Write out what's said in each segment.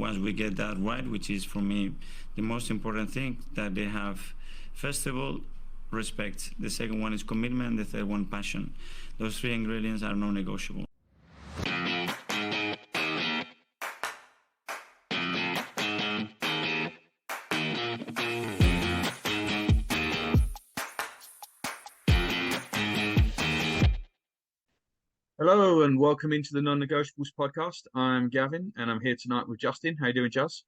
once we get that right, which is for me the most important thing, that they have, first of all, respect. The second one is commitment. The third one, passion. Those three ingredients are non-negotiable. Hello and welcome into the Non-Negotiables podcast. I'm Gavin and I'm here tonight with Justin. How you doing, Juz?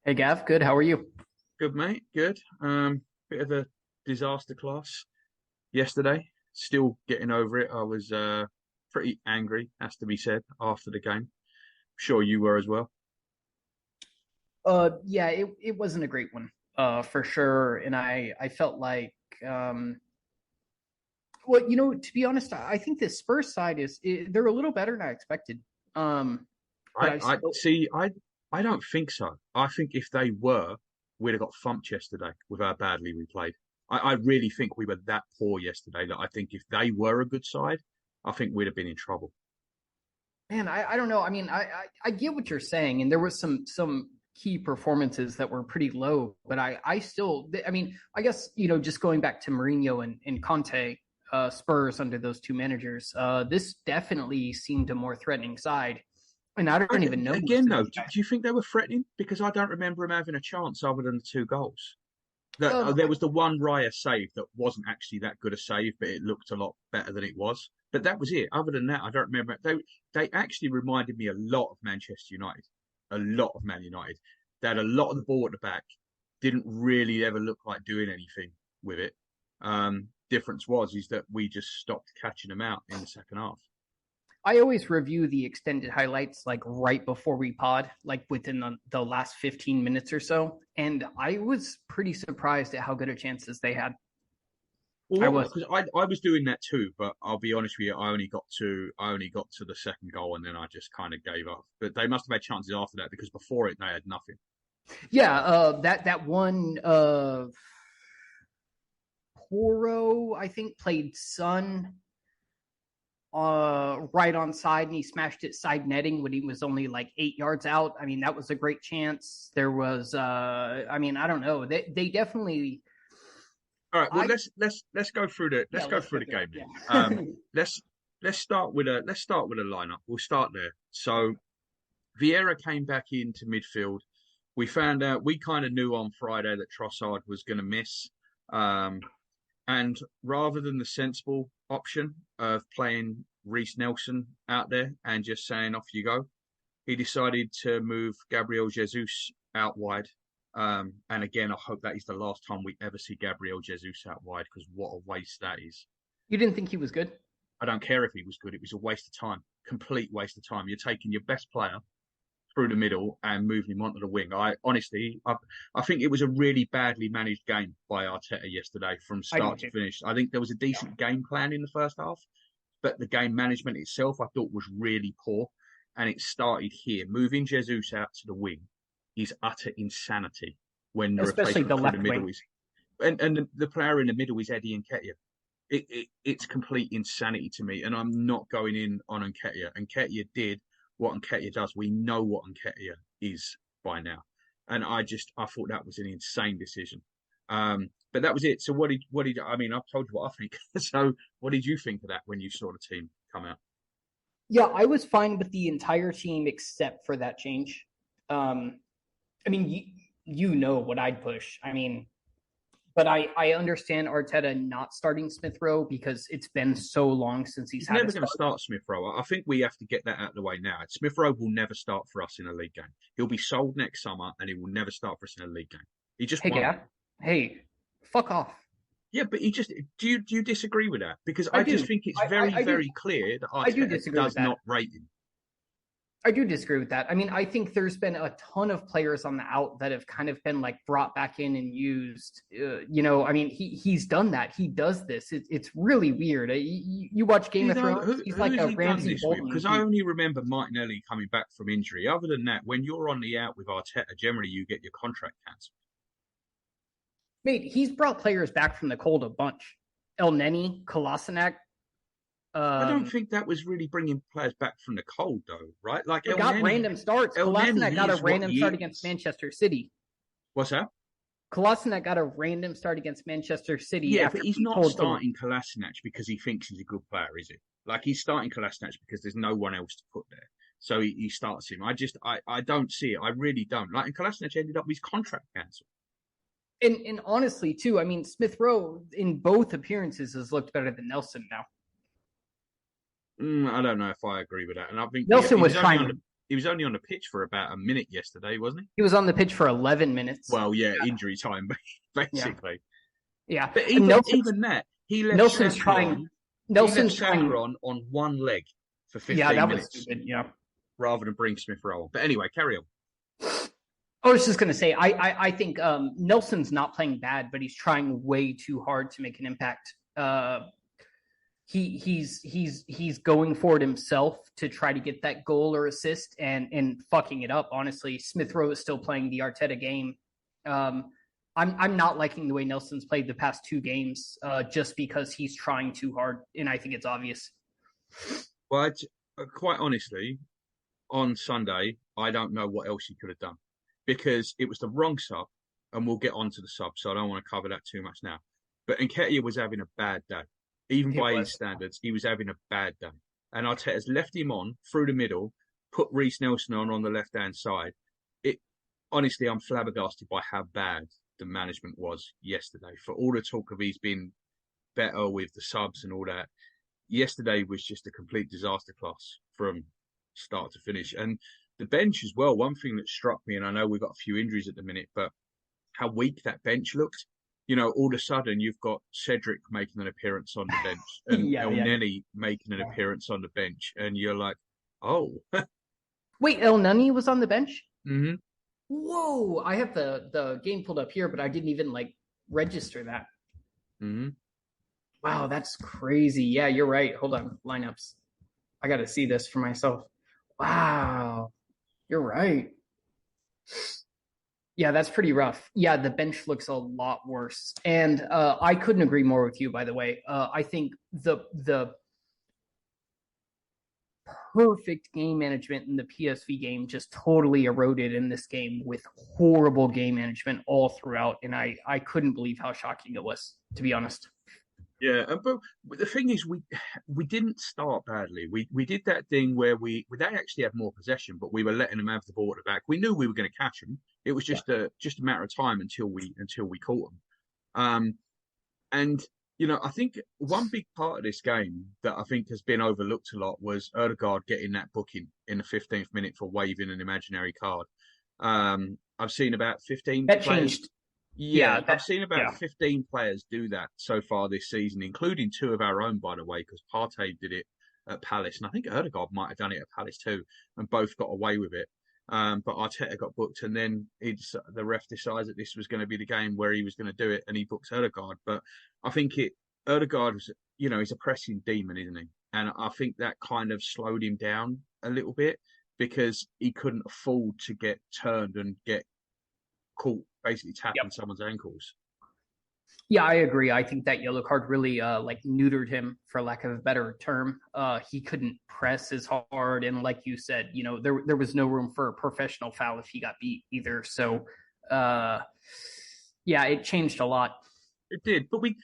Hey, Gav. Good. How are you? Good, mate. Good. Bit of a disaster class yesterday. Still getting over it. I was pretty angry, has to be said, after the game. Sure you were as well. Yeah, it wasn't a great one, for sure. And I felt like, well, to be honest, I think the Spurs side they're a little better than I expected. I don't think so. I think if they were, we'd have got thumped yesterday with how badly we played. I really think we were that poor yesterday that I think if they were a good side, I think we'd have been in trouble. Man, I don't know. I mean, I get what you're saying, and there was some key performances that were pretty low, but I still, I mean, I guess, just going back to Mourinho and Conte, Spurs under those two managers, this definitely seemed a more threatening side. And I don't even know. Again, though, do you think they were threatening? Because I don't remember them having a chance other than the two goals. There was the one Raya save that wasn't actually that good a save, but it looked a lot better than it was. But that was it. Other than that, I don't remember. They actually reminded me a lot of Manchester United. A lot of Man United. They had a lot of the ball at the back. Didn't really ever look like doing anything with it. Difference is that we just stopped catching them out in the second half. I always review the extended highlights like right before we pod, like within the last 15 minutes or so. And I was pretty surprised at how good of chances they had. Well, I was doing that too, but I'll be honest with you, I only got to the second goal and then I just kind of gave up. But they must have had chances after that because before it they had nothing. Yeah, that one Poro, I think, played Son right on side, and he smashed it side netting when he was only like 8 yards out. I mean, that was a great chance. There was, I mean, I don't know. They definitely. All right. Well, let's go through the game. Yeah. Let's start with a lineup. We'll start there. So Vieira came back into midfield. We found out, we kind of knew on Friday that Trossard was going to miss. And rather than the sensible option of playing Reece Nelson out there and just saying, off you go, he decided to move Gabriel Jesus out wide. And again, I hope that is the last time we ever see Gabriel Jesus out wide, because what a waste that is. You didn't think he was good? I don't care if he was good. It was a waste of time. Complete waste of time. You're taking your best player through the middle and moving him onto the wing. I think it was a really badly managed game by Arteta yesterday from start to finish. I think there was a decent game plan in the first half, but the game management itself I thought was really poor. And it started here. Moving Jesus out to the wing is utter insanity when the especially the left middle wing. And the player in the middle is Eddie Nketiah. It's complete insanity to me, and I'm not going in on Nketiah. Nketiah did what Nketiah does. We know what Nketiah is by now. And I thought that was an insane decision. But that was it. So I mean, I've told you what I think. So what did you think of that when you saw the team come out? Yeah, I was fine with the entire team except for that change. I mean, you know what I'd push. I mean, but I understand Arteta not starting Smith Rowe because it's been so long since he's never going to start Smith Rowe. I think we have to get that out of the way now. Smith Rowe will never start for us in a league game. He'll be sold next summer and he will never start for us in a league game. He just won't. Hey, fuck off. Yeah, but do you disagree with that? Because I just think it's very clear that Arteta does not rate him. I do disagree with that. I mean, I think there's been a ton of players on the out that have kind of been like brought back in and used. I mean, he's done that. He does this. It's really weird. You watch Game of Thrones. He's like a Ramsay Bolton. Because I only remember Martinelli coming back from injury. Other than that, when you're on the out with Arteta, generally you get your contract cancelled. Mate, he's brought players back from the cold a bunch. El Neni, Kolasinac, I don't think that was really bringing players back from the cold, though, right? Like They got random starts. Kolasinac got a random start against Manchester City. What's that? Kolasinac got a random start against Manchester City. Yeah, but he's not starting Kolasinac because he thinks he's a good player, is he? Like, he's starting Kolasinac because there's no one else to put there. So he starts him. I don't see it. I really don't. Like, and Kolasinac ended up with his contract cancelled. And honestly, too, I mean, Smith Rowe in both appearances has looked better than Nelson now. I don't know if I agree with that. And I think Nelson was trying. He was only on the pitch for about a minute yesterday, wasn't he? He was on the pitch for 11 minutes. Well, yeah. Injury time, basically. Yeah. But even that, he left Nelson's Saka trying. Nelson's trying on one leg for 15 minutes. Yeah, that minutes. was stupid. Yeah. Rather than bring Smith Rowe on. But anyway, carry on. I was just going to say, I think Nelson's not playing bad, but he's trying way too hard to make an impact. He's going for it himself to try to get that goal or assist and fucking it up. Honestly, Smith Rowe is still playing the Arteta game. I'm not liking the way Nelson's played the past 2 games, just because he's trying too hard, and I think it's obvious. Well, quite honestly, on Sunday, I don't know what else he could have done, because it was the wrong sub, and we'll get on to the sub, so I don't want to cover that too much now. But Nketiah was having a bad day. Even by his standards, he was having a bad day. And Arteta's left him on through the middle, put Reiss Nelson on the left-hand side. Honestly, I'm flabbergasted by how bad the management was yesterday. For all the talk of he's been better with the subs and all that, yesterday was just a complete disaster class from start to finish. And the bench as well, one thing that struck me, and I know we've got a few injuries at the minute, but how weak that bench looked. You know, all of a sudden you've got Cedric making an appearance on the bench and Elneny making an appearance on the bench, and you're like, oh. Wait, Elneny was on the bench? Mm-hmm. Whoa! I have the game pulled up here, but I didn't even register that. Mm-hmm. Wow, that's crazy. Yeah, you're right. Hold on, lineups. I got to see this for myself. Wow, you're right. Yeah, that's pretty rough. Yeah, the bench looks a lot worse. And I couldn't agree more with you, by the way. I think the perfect game management in the PSV game just totally eroded in this game with horrible game management all throughout. And I couldn't believe how shocking it was, to be honest. Yeah, but the thing is, we didn't start badly. We did that thing where they actually had more possession, but we were letting them have the ball at the back. We knew we were going to catch them. It was just a matter of time until we caught them. And you know, I think one big part of this game that I think has been overlooked a lot was Ødegaard getting that booking in the 15th minute for waving an imaginary card. I've seen about 15 that players. Changed. Yeah, I've seen about 15 players do that so far this season, including 2 of our own, by the way, because Partey did it at Palace, and I think Ødegaard might have done it at Palace too, and both got away with it. But Arteta got booked, and then the ref decides that this was going to be the game where he was going to do it, and he booked Ødegaard. But I think Ødegaard was, you know, he's a pressing demon, isn't he? And I think that kind of slowed him down a little bit because he couldn't afford to get turned and get caught basically tapping someone's ankles. Yeah, I agree. I think that yellow card really neutered him, for lack of a better term. He couldn't press as hard, and like you said, you know, there was no room for a professional foul if he got beat either. So, it changed a lot. It did, but we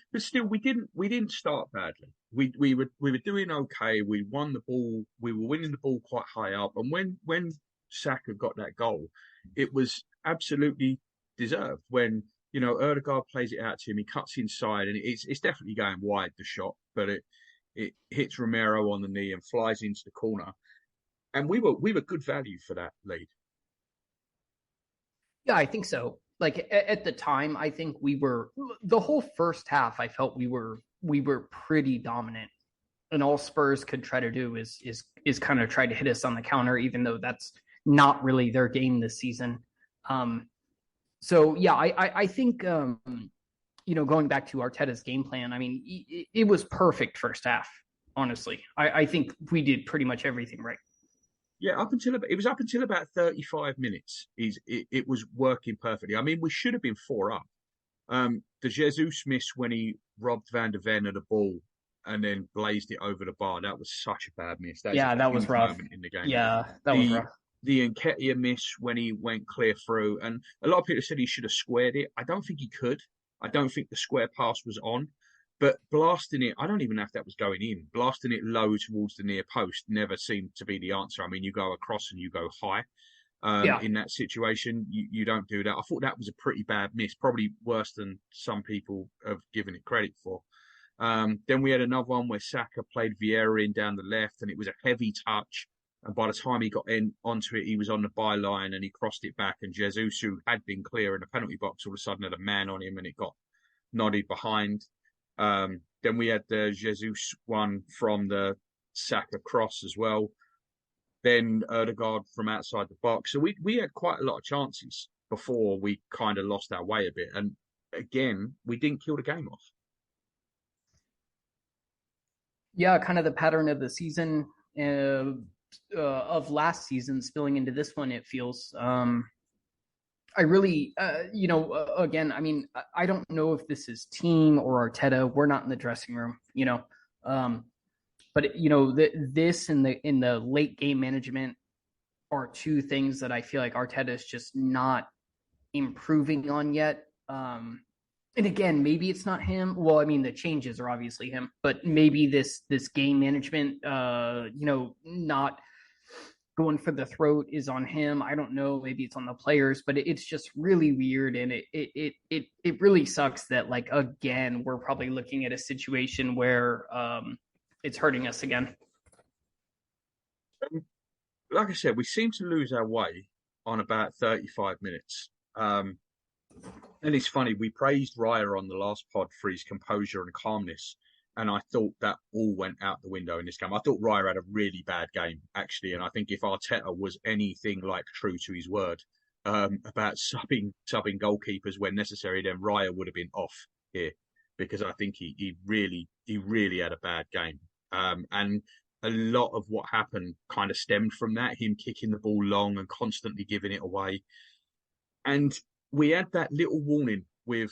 didn't start badly. We were doing okay. We won the ball. We were winning the ball quite high up, and when Saka got that goal, it was absolutely deserved. When, you know, Ødegaard plays it out to him, he cuts inside, and it's definitely going wide, the shot, but it hits Romero on the knee and flies into the corner. And we were good value for that lead. Yeah, I think so. Like at the time, I think we were the whole first half. I felt we were pretty dominant, and all Spurs could try to do is kind of try to hit us on the counter, even though that's not really their game this season. So yeah, I think you know, going back to Arteta's game plan, I mean, it was perfect first half. Honestly, I think we did pretty much everything right. Yeah, up until about 35 minutes, it was working perfectly. I mean, we should have been 4 up. The Jesus miss when he robbed Van de Ven of the ball and then blazed it over the bar. That was such a bad miss. That was rough. Moment in the game. Yeah, that was rough. The Nketiah miss when he went clear through, and a lot of people said he should have squared it. I don't think he could. I don't think the square pass was on. But blasting it, I don't even know if that was going in. Blasting it low towards the near post never seemed to be the answer. I mean, you go across and you go high. In that situation, you don't do that. I thought that was a pretty bad miss, probably worse than some people have given it credit for. Then we had another one where Saka played Vieira in down the left, and it was a heavy touch. And by the time he got onto it, he was on the byline and he crossed it back. And Jesus, who had been clear in the penalty box, all of a sudden had a man on him and it got nodded behind. Then we had the Jesus one from the Saka cross as well. Then Ødegaard from outside the box. So we had quite a lot of chances before we kind of lost our way a bit. And again, we didn't kill the game off. Yeah, kind of the pattern of the season, of last season spilling into this one, it feels. I really, again, I mean, I don't know if this is team or Arteta. We're not in the dressing room, but this and in the late game management are two things that I feel like Arteta is just not improving on yet. And again, maybe it's not him. Well, I mean, the changes are obviously him, but maybe this game management, not going for the throat is on him. I don't know. Maybe it's on the players, but it's just really weird. And it really sucks that, like, again, we're probably looking at a situation where it's hurting us again. Like I said, we seem to lose our way on about 35 minutes. And it's funny, we praised Raya on the last pod for his composure and calmness. And I thought that all went out the window in this game. I thought Raya had a really bad game, actually. And I think if Arteta was anything like true to his word about subbing goalkeepers when necessary, then Raya would have been off here, because I think he really had a bad game. And a lot of what happened kind of stemmed from that, him kicking the ball long and constantly giving it away. And we had that little warning with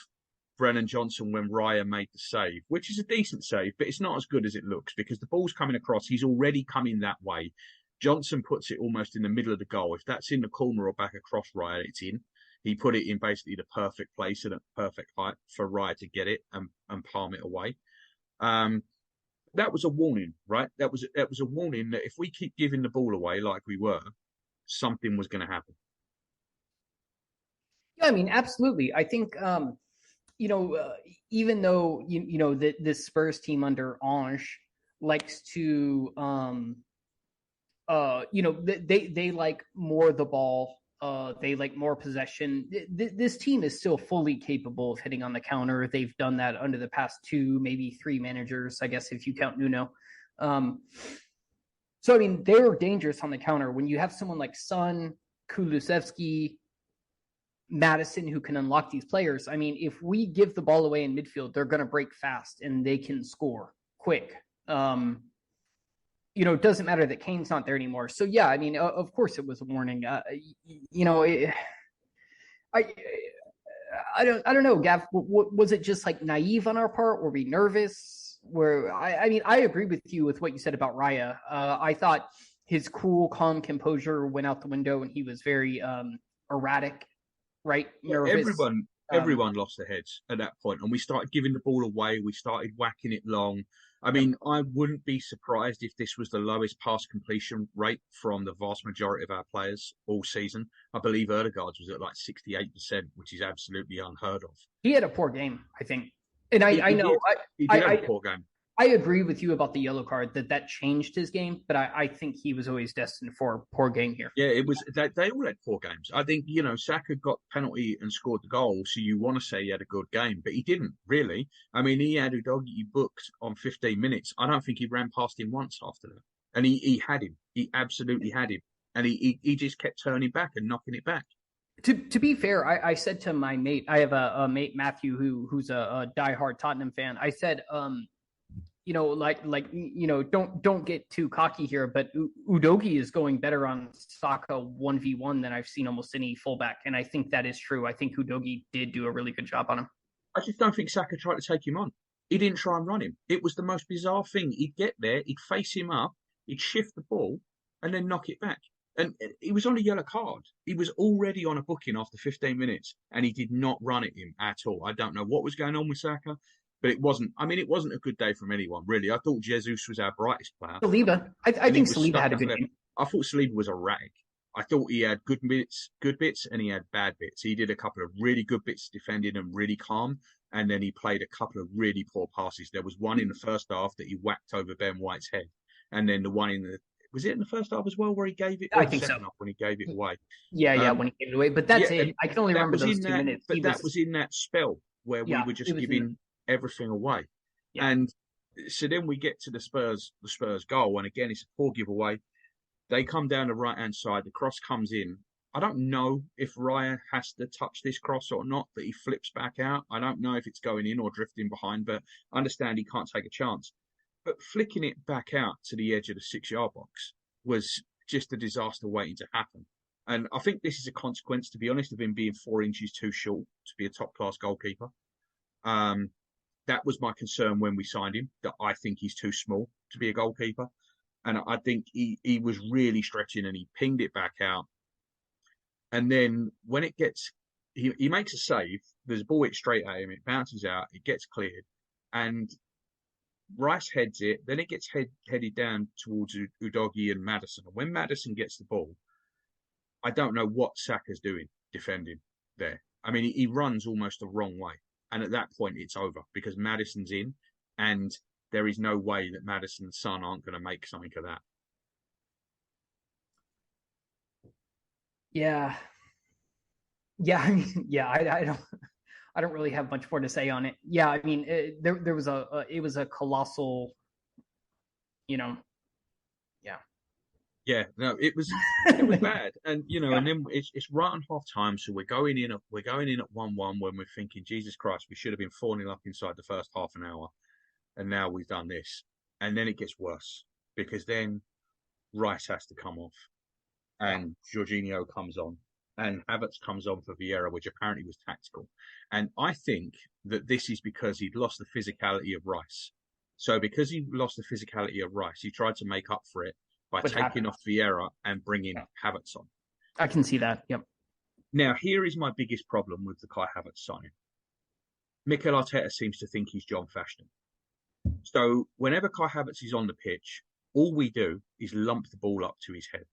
Brennan Johnson when Raya made the save, which is a decent save, but it's not as good as it looks because the ball's coming across. He's already coming that way. Johnson puts it almost in the middle of the goal. If that's in the corner or back across Raya, it's in. He put it in basically the perfect place and at perfect height for Raya to get it and palm it away. That was a warning, right? That was a warning that if we keep giving the ball away like we were, something was going to happen. Yeah, I mean, absolutely. I think, even though, this Spurs team under Ange likes to, they like more the ball. They like more possession. This team is still fully capable of hitting on the counter. They've done that under the past 2, maybe 3 managers, I guess, if you count Nuno. So, I mean, they're dangerous on the counter. When you have someone like Son, Kulusevski, Madison, who can unlock these players, I mean, if we give the ball away in midfield, they're going to break fast and they can score quick. It doesn't matter that Kane's not there anymore. So, yeah, I mean, of course it was a warning. I don't know, Gav. Was it just like naive on our part? Were we nervous? I agree with you with what you said about Raya. I thought his cool, calm composure went out the window and he was very erratic, right? Nervous. Everyone lost their heads at that point, and we started giving the ball away. We started whacking it long. I mean, I wouldn't be surprised if this was the lowest pass completion rate from the vast majority of our players all season. I believe Ødegaard's was at like 68%, which is absolutely unheard of. He had a poor game, I think. And I know. He did have a poor game. I agree with you about the yellow card, that changed his game, but I think he was always destined for a poor game here. Yeah, it was. They all had poor games. I think, Saka got penalty and scored the goal, so you want to say he had a good game, but he didn't, really. I mean, he had Udogie booked on 15 minutes. I don't think he ran past him once after that. And he had him. He absolutely had him. And he just kept turning back and knocking it back. To be fair, I said to my mate, I have a mate, Matthew, who's a diehard Tottenham fan. I said, don't get too cocky here, but Udogie is going better on Saka 1v1 than I've seen almost any fullback. And I think that is true. I think Udogie did do a really good job on him. I just don't think Saka tried to take him on. He didn't try and run him. It was the most bizarre thing. He'd get there, he'd face him up, he'd shift the ball, and then knock it back. And he was on a yellow card. He was already on a booking after 15 minutes, and he did not run at him at all. I don't know what was going on with Saka, but it wasn't. I mean, it wasn't a good day from anyone, really. I thought Jesus was our brightest player. Saliba, I think Saliba had a good game. I thought Saliba was a rag. I thought he had good bits, and he had bad bits. He did a couple of really good bits defending and really calm, and then he played a couple of really poor passes. There was one in the first half that he whacked over Ben White's head, and then the one in the was it in the first half as well where he gave it? I think so. When he gave it away. Yeah, when he gave it away. But that's it. I can only remember those 2 minutes. But that was in that spell where we were just giving everything away, and so then we get to the Spurs goal, and again it's a poor giveaway. They come down the right-hand side. The cross comes in. I don't know if Raya has to touch this cross or not, that he flips back out. I don't know if it's going in or drifting behind, but I understand he can't take a chance. But flicking it back out to the edge of the 6-yard box was just a disaster waiting to happen. And I think this is a consequence, to be honest, of him being 4 inches too short to be a top-class goalkeeper. That was my concern when we signed him, that I think he's too small to be a goalkeeper. And I think he was really stretching, and he pinged it back out. And then when it gets, he makes a save, there's a ball hit straight at him, it bounces out, it gets cleared, and Rice heads it, then it gets headed down towards Udogie and Maddison. And when Maddison gets the ball, I don't know what Saka's doing defending there. I mean, he runs almost the wrong way. And at that point, it's over because Maddison's in, and there is no way that Maddison's son aren't going to make something of that. Yeah. I mean, I don't really have much more to say on it. Yeah, I mean, there was it was a colossal, Yeah. Yeah, no, it was bad, and and then it's right on half time, so we're going in at 1-1 when we're thinking, Jesus Christ, we should have been 4-0 up inside the first half an hour. And now we've done this. And then it gets worse because then Rice has to come off and Jorginho comes on and Havertz comes on for Vieira, which apparently was tactical. And I think that this is because he'd lost the physicality of Rice. So because he lost the physicality of Rice, he tried to make up for it by taking off Vieira and bringing Havertz on. I can see that. Yep. Now, here is my biggest problem with the Kai Havertz signing. Mikel Arteta seems to think he's John Fashton. So whenever Kai Havertz is on the pitch, all we do is lump the ball up to his head.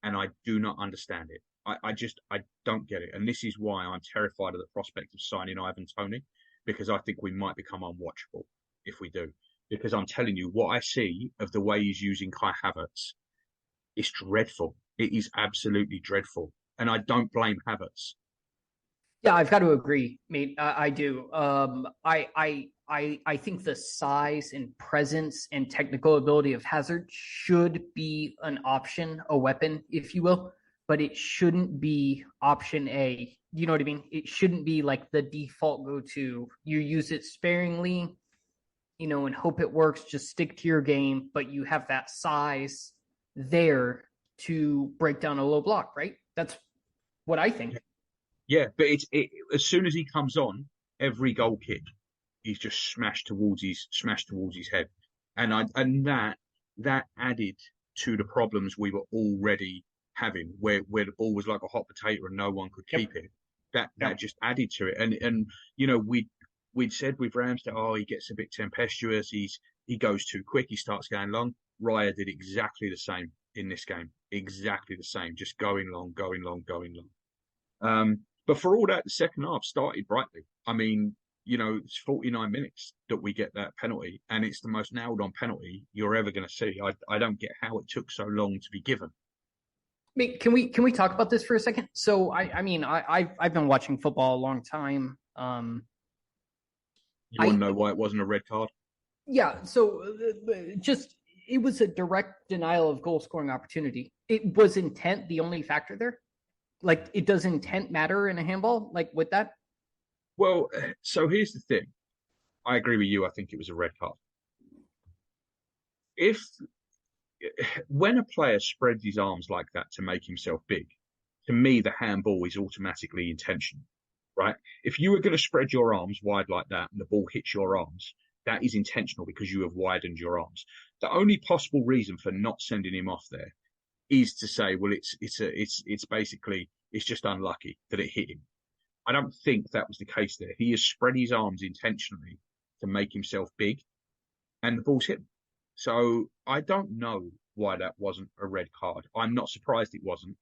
And I do not understand it. I don't get it. And this is why I'm terrified of the prospect of signing Ivan Toney, because I think we might become unwatchable if we do. Because I'm telling you, what I see of the way he's using Kai Havertz is dreadful. It is absolutely dreadful. And I don't blame Havertz. Yeah, I've got to agree, mate. I do. I think the size and presence and technical ability of Hazard should be an option, a weapon, if you will, but it shouldn't be option A. You know what I mean? It shouldn't be like the default go-to. You use it sparingly, and hope it works. Just stick to your game, but you have that size there to break down a low block, right? That's what I think. Yeah, but as soon as he comes on, every goal kick, he's just smashed towards his head, and that added to the problems we were already having, where the ball was like a hot potato and no one could keep it. That just added to it, and we'd said with Ramsdale, he gets a bit tempestuous, he goes too quick, he starts going long. Raya did exactly the same in this game, exactly the same, just going long. But for all that, the second half started brightly. I mean, it's 49 minutes that we get that penalty, and it's the most nailed-on penalty you're ever going to see. I don't get how it took so long to be given. Can we talk about this for a second? So I've been watching football a long time. You want to know why it wasn't a red card? Yeah. So it was a direct denial of goal scoring opportunity. It was intent the only factor there. Like, does intent matter in a handball? Like with that? Well, so here's the thing. I agree with you. I think it was a red card. When a player spreads his arms like that to make himself big, to me, the handball is automatically intentional, right? If you were going to spread your arms wide like that and the ball hits your arms, that is intentional because you have widened your arms. The only possible reason for not sending him off there is to say, well, it's basically it's just unlucky that it hit him. I don't think that was the case there. He has spread his arms intentionally to make himself big, and the ball's hit him. So I don't know why that wasn't a red card. I'm not surprised it wasn't,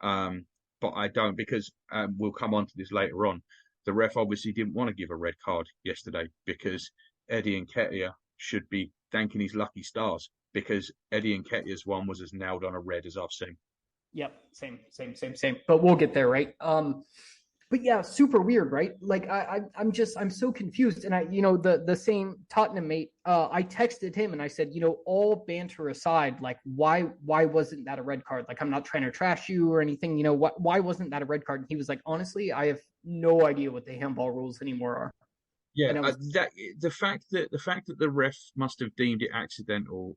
but I don't, because we'll come on to this later on. The ref obviously didn't want to give a red card yesterday because Eddie Nketiah should be thanking his lucky stars, because Eddie Nketiah's one was as nailed on a red as I've seen. Yep, same. But we'll get there, right? But yeah, super weird, right? Like I'm so confused. And the same Tottenham mate, I texted him and I said, all banter aside, like why wasn't that a red card? Like, I'm not trying to trash you or anything. Why wasn't that a red card? And he was like, honestly, I have no idea what the handball rules anymore are. Yeah, the fact that the ref must have deemed it accidental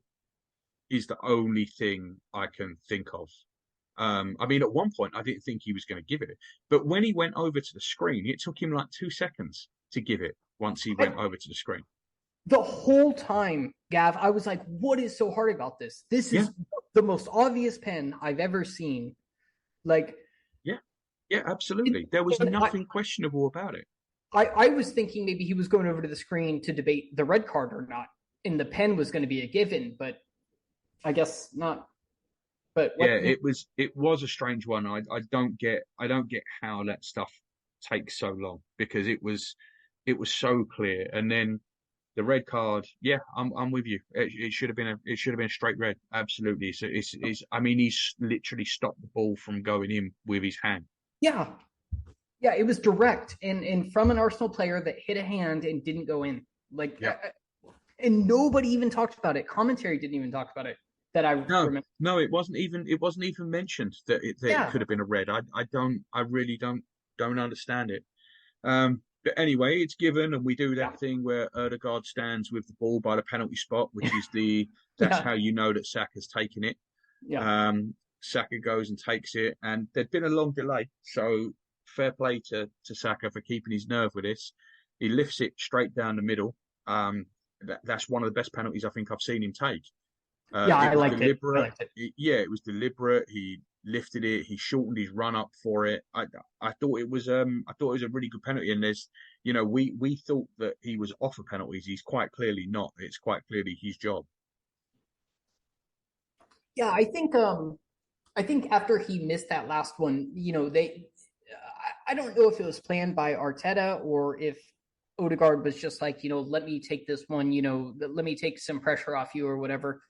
is the only thing I can think of. I mean, at one point, I didn't think he was going to give it. But when he went over to the screen, it took him like 2 seconds to give it once he went over to the screen. The whole time, Gav, I was like, what is so hard about this? This is the most obvious pen I've ever seen. Like, yeah, absolutely. There was nothing questionable about it. I was thinking maybe he was going over to the screen to debate the red card or not, and the pen was going to be a given, but I guess not. But it was a strange one. I don't get how that stuff takes so long, because it was so clear. And then the red card, I'm with you. It should have been a straight red, absolutely. So I mean, he's literally stopped the ball from going in with his hand. Yeah, it was direct and from an Arsenal player that hit a hand and didn't go in. Like, and nobody even talked about it. Commentary didn't even talk about it. That I remember. No, it wasn't even mentioned that it could have been a red. I really don't understand it. But anyway, it's given, and we do that thing where Ødegaard stands with the ball by the penalty spot, which is that's how you know that Saka's taken it. Yeah. Saka goes and takes it, and there'd been a long delay, so fair play to Saka for keeping his nerve with this. He lifts it straight down the middle. That's one of the best penalties I think I've seen him take. I liked it. It was deliberate. He lifted it. He shortened his run up for it. I thought it was a really good penalty. And there's, we thought that he was off of penalties. He's quite clearly not. It's quite clearly his job. Yeah, I think after he missed that last one, I don't know if it was planned by Arteta or if Ødegaard was just like, let me take this one, let me take some pressure off you or whatever.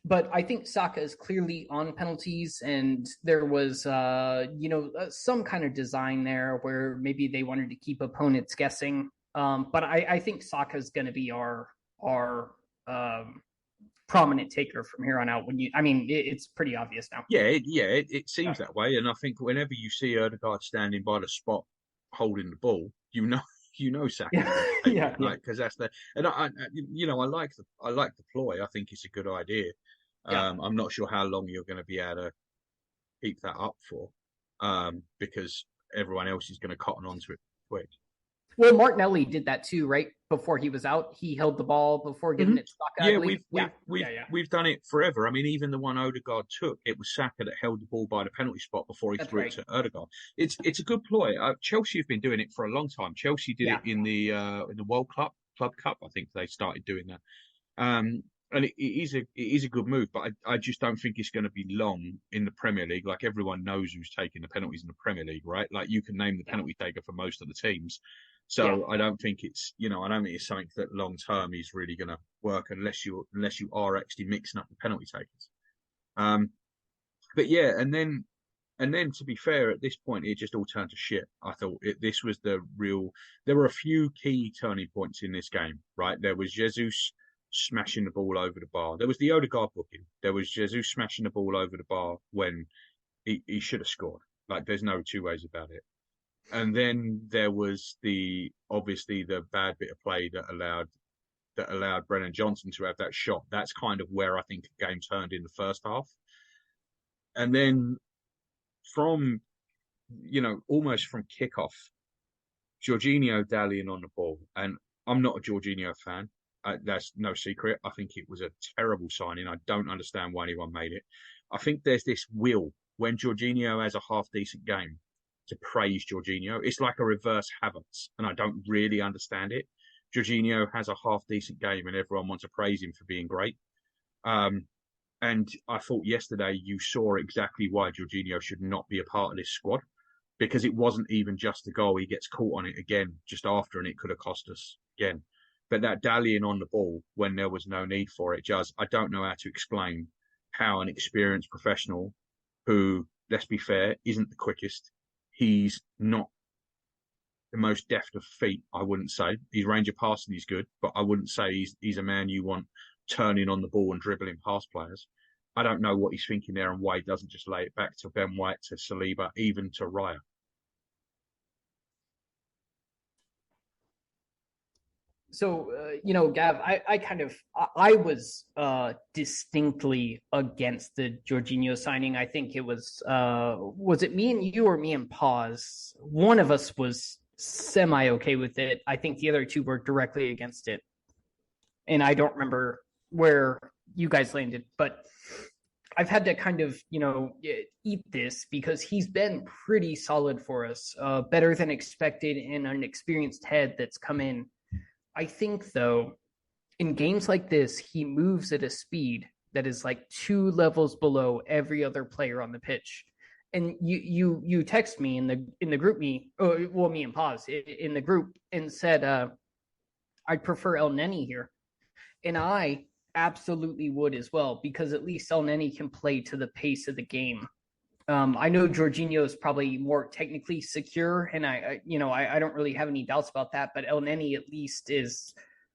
But I think Saka is clearly on penalties, and there was, some kind of design there where maybe they wanted to keep opponents guessing. But I think Saka is going to be our prominent taker from here on out. It's pretty obvious now. It seems that way. And I think whenever you see Ødegaard standing by the spot holding the ball, Saka. Because that's and I like the ploy. I think it's a good idea. I'm not sure how long you're going to be able to keep that up for, because everyone else is going to cotton onto it quick. Well, Martinelli did that too, right? Before he was out, he held the ball before giving it to Saka. We've done it forever. I mean, even the one Ødegaard took, it was Saka that held the ball by the penalty spot before he threw it to Ødegaard. It's a good ploy. Chelsea have been doing it for a long time. Chelsea did it in the World Club Cup. I think they started doing that. And it is a good move, but I just don't think it's going to be long in the Premier League. Like, everyone knows who's taking the penalties in the Premier League, right? Like, you can name the penalty taker for most of the teams. So I don't think it's something that long term is really going to work unless you are actually mixing up the penalty takers. But and then to be fair, at this point it just all turned to shit. I thought this was there were a few key turning points in this game, right? There was Jesus smashing the ball over the bar. There was the Ødegaard booking. There was Jesus smashing the ball over the bar when he should have scored. Like, there's no two ways about it. And then there was obviously the bad bit of play that allowed Brennan Johnson to have that shot. That's kind of where I think the game turned in the first half. And then from, almost from kickoff, Jorginho dallying on the ball. And I'm not a Jorginho fan. That's no secret. I think it was a terrible signing. I don't understand why anyone made it. I think there's this will when Jorginho has a half decent game to praise Jorginho. It's like a reverse Havertz, and I don't really understand it. Jorginho has a half decent game, and everyone wants to praise him for being great. And I thought yesterday you saw exactly why Jorginho should not be a part of this squad, because it wasn't even just a goal. He gets caught on it again just after, and it could have cost us again. But that dallying on the ball when there was no need for it, just I don't know how to explain how an experienced professional who, let's be fair, isn't the quickest. He's not the most deft of feet, I wouldn't say. His range of passing is good, but I wouldn't say he's a man you want turning on the ball and dribbling past players. I don't know what he's thinking there and why he doesn't just lay it back to Ben White, to Saliba, even to Raya. So, Gav, I was distinctly against the Jorginho signing. I think it was it me and you or me and Paz? One of us was semi-okay with it. I think the other two were directly against it. And I don't remember where you guys landed, but I've had to kind of, eat this because he's been pretty solid for us, better than expected, and an experienced head that's come in. I think, though, in games like this, he moves at a speed that is like 2 levels below every other player on the pitch. And you text me in the group me and Paz in the group and said I'd prefer El Neni here, and I absolutely would as well, because at least El Neni can play to the pace of the game. I know Jorginho is probably more technically secure, and I don't really have any doubts about that. But El Neni at least is,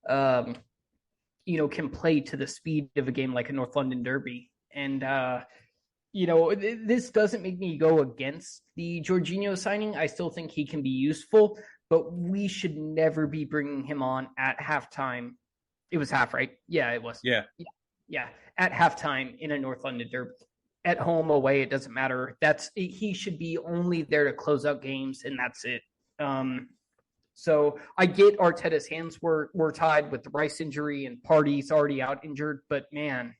can play to the speed of a game like a North London derby. And this doesn't make me go against the Jorginho signing. I still think he can be useful, but we should never be bringing him on at halftime. It was half, right? Yeah, it was. Yeah. At halftime in a North London derby. At home, away, it doesn't matter. He should be only there to close out games, and that's it. So I get Arteta's hands were tied with the Rice injury, and Partey's already out injured, but man.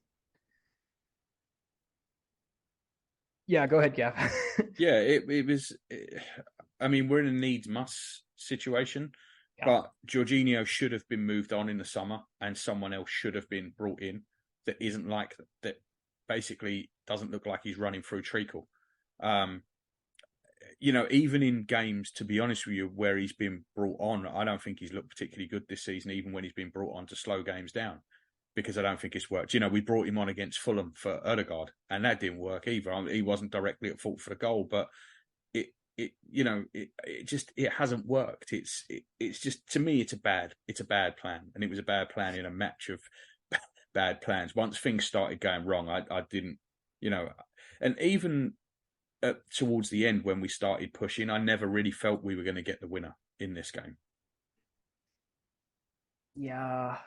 Yeah, go ahead, Gav. Yeah, it was. I mean, we're in a needs-must situation, but Jorginho should have been moved on in the summer, and someone else should have been brought in that isn't like that. Basically, doesn't look like he's running through treacle. Even in games, to be honest with you, where he's been brought on, I don't think he's looked particularly good this season, even when he's been brought on to slow games down, because I don't think it's worked. We brought him on against Fulham for Ødegaard, and that didn't work either. He wasn't directly at fault for the goal, but it hasn't worked. It's just, to me, it's a bad plan, and it was a bad plan in a match of bad plans. Once things started going wrong, I didn't, and even towards the end when we started pushing, I never really felt we were going to get the winner in this game. Yeah,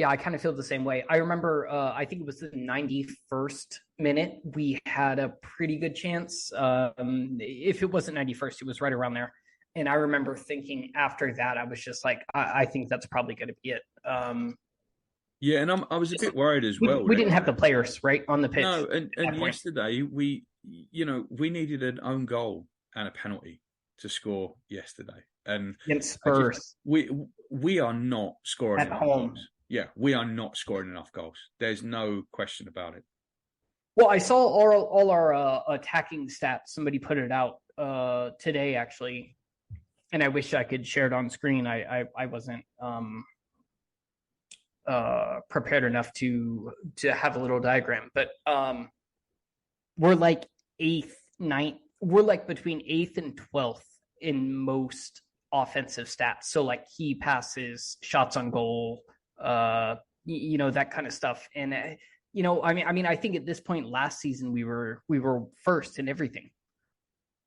I kind of feel the same way. I remember, I think it was the 91st minute, we had a pretty good chance. If it wasn't 91st, it was right around there. And I remember thinking after that, I was just like, I think that's probably going to be it. Yeah, and I was a bit worried as well. We didn't have the players right on the pitch. No, and yesterday we needed an own goal and a penalty to score yesterday, and against Spurs, we are not scoring at enough home. goals. Yeah, we are not scoring enough goals. There's no question about it. Well, I saw all our attacking stats. Somebody put it out today, actually, and I wish I could share it on screen. I wasn't prepared enough to have a little diagram, but we're like 8th, 9th. We're like between 8th and 12th in most offensive stats. So like key passes, shots on goal, that kind of stuff. And I think at this point last season we were first in everything.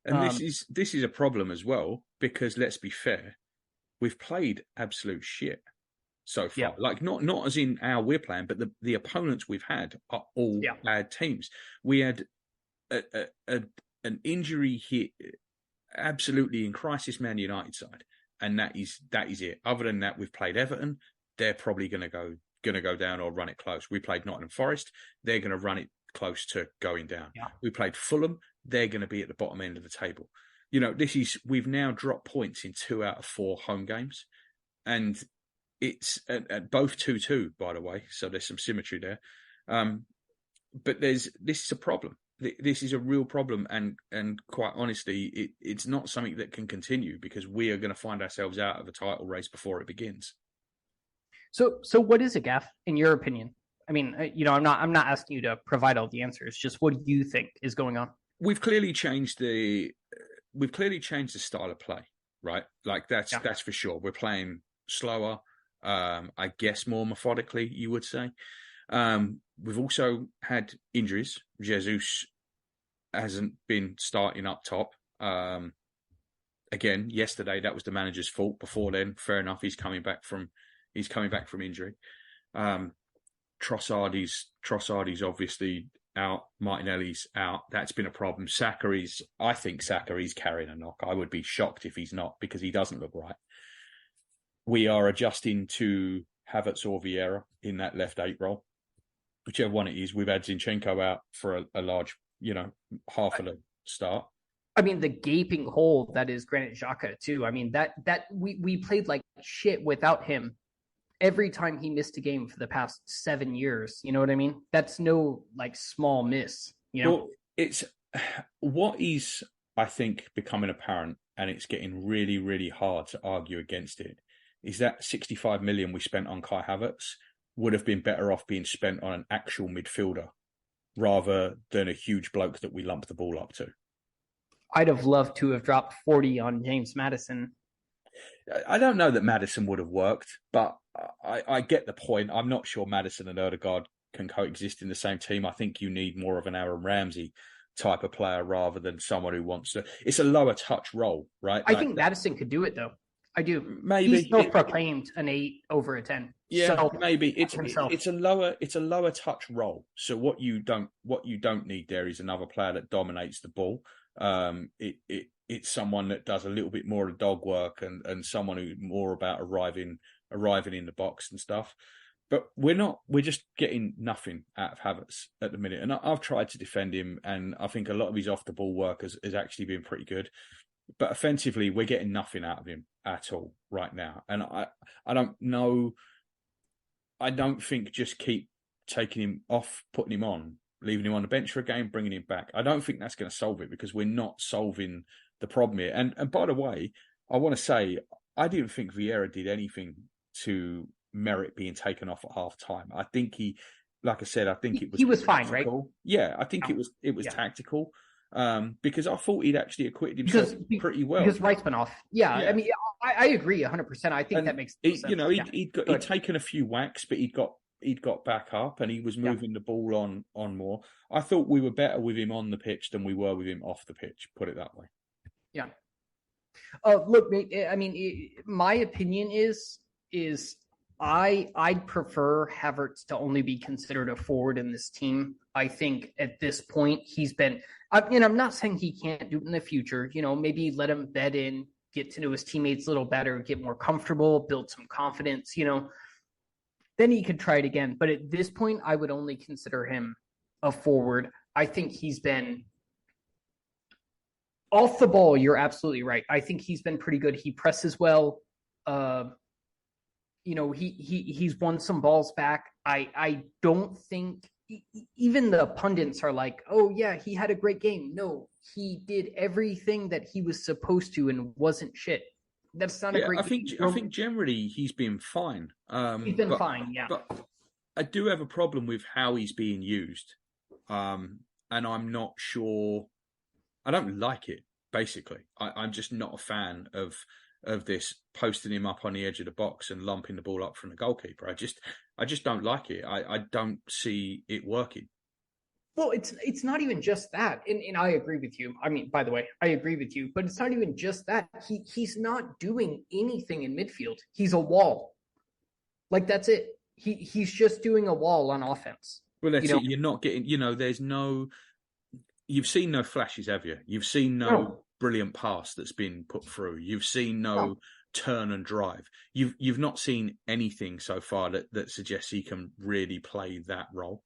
And this is a problem as well, because let's be fair, we've played absolute shit so far. Yeah. Like not as in how we're playing, but the opponents we've had are all bad teams. We had an injury hit absolutely in crisis Man United side. and that is it. Other than that, we've played Everton. They're probably going to go down or run it close. We played Nottingham Forest. They're going to run it close to going down. Yeah. We played Fulham. They're going to be at the bottom end of the table. You know, we've now dropped points in 2 out of 4 home games, and it's at both 2-2, by the way. So there's some symmetry there. But this is a problem. This is a real problem, and quite honestly, it's not something that can continue, because we are going to find ourselves out of a title race before it begins. So what is it, Gav, in your opinion? I mean, you know, I'm not asking you to provide all the answers. Just what do you think is going on? We've clearly changed the style of play, right? Like that's for sure. We're playing slower, I guess more methodically, you would say. We've also had injuries. Jesus hasn't been starting up top. Again, yesterday that was the manager's fault. Before then, fair enough, he's coming back from injury. Trossardi's obviously out. Martinelli's out. That's been a problem. I think Saka's carrying a knock. I would be shocked if he's not, because he doesn't look right. We are adjusting to Havertz or Vieira in that left 8 role, whichever one it is. We've had Zinchenko out for a large, half of the start. I mean, the gaping hole that is Granit Xhaka too. I mean, that we played like shit without him every time he missed a game for the past 7 years. You know what I mean? That's no like small miss. Well, it's what is, I think, becoming apparent, and it's getting really, really hard to argue against it, is that 65 million we spent on Kai Havertz would have been better off being spent on an actual midfielder rather than a huge bloke that we lump the ball up to. I'd have loved to have dropped 40 on James Maddison. I don't know that Maddison would have worked, but I get the point. I'm not sure Maddison and Odegaard can coexist in the same team. I think you need more of an Aaron Ramsey type of player rather than someone who wants to. It's a lower touch role, right? I think Maddison could do it, though. I do. Maybe he's still proclaimed an 8 over a 10. Yeah, so, maybe it's a lower touch role. So what you don't need there is another player that dominates the ball. It's someone that does a little bit more of dog work and someone who's more about arriving in the box and stuff. But we're just getting nothing out of Havertz at the minute. And I've tried to defend him, and I think a lot of his off the ball work has actually been pretty good. But offensively, we're getting nothing out of him at all right now. And I don't know. I don't think just keep taking him off, putting him on, leaving him on the bench for a game, bringing him back. I don't think that's going to solve it, because we're not solving the problem here. And by the way, I want to say, I didn't think Vieira did anything to merit being taken off at half time. I think he was fine, right? Yeah, I think it was tactical. Because I thought he'd actually acquitted himself pretty well. Because Wright's been off. Yeah. I mean, I agree 100%. I think that makes sense. He'd taken a few whacks, but he'd got back up, and he was moving the ball on more. I thought we were better with him on the pitch than we were with him off the pitch, put it that way. Yeah. Look, I mean, my opinion is I'd prefer Havertz to only be considered a forward in this team. I think at this point he's been, I'm not saying he can't do it in the future. Maybe let him bed in, get to know his teammates a little better, get more comfortable, build some confidence, then he could try it again. But at this point, I would only consider him a forward. I think he's been off the ball. You're absolutely right. I think he's been pretty good. He presses well. He's won some balls back. I don't think even the pundits are like, oh yeah, he had a great game. No, he did everything that he was supposed to and wasn't shit. That's not a great game. I think generally he's been fine. He's been fine, yeah. But I do have a problem with how he's being used. And I'm not sure. I don't like it, basically. I'm just not a fan of this posting him up on the edge of the box and lumping the ball up from the goalkeeper. I just don't like it. I don't see it working. Well, it's not even just that. And I agree with you. I mean, by the way, I agree with you, but it's not even just that. He's not doing anything in midfield. He's a wall. Like, that's it. He's just doing a wall on offense. Well, that's it. You're not getting, you've seen no flashes, have you? You've seen no brilliant pass that's been put through. You've seen no turn and drive. You've not seen anything so far that suggests he can really play that role.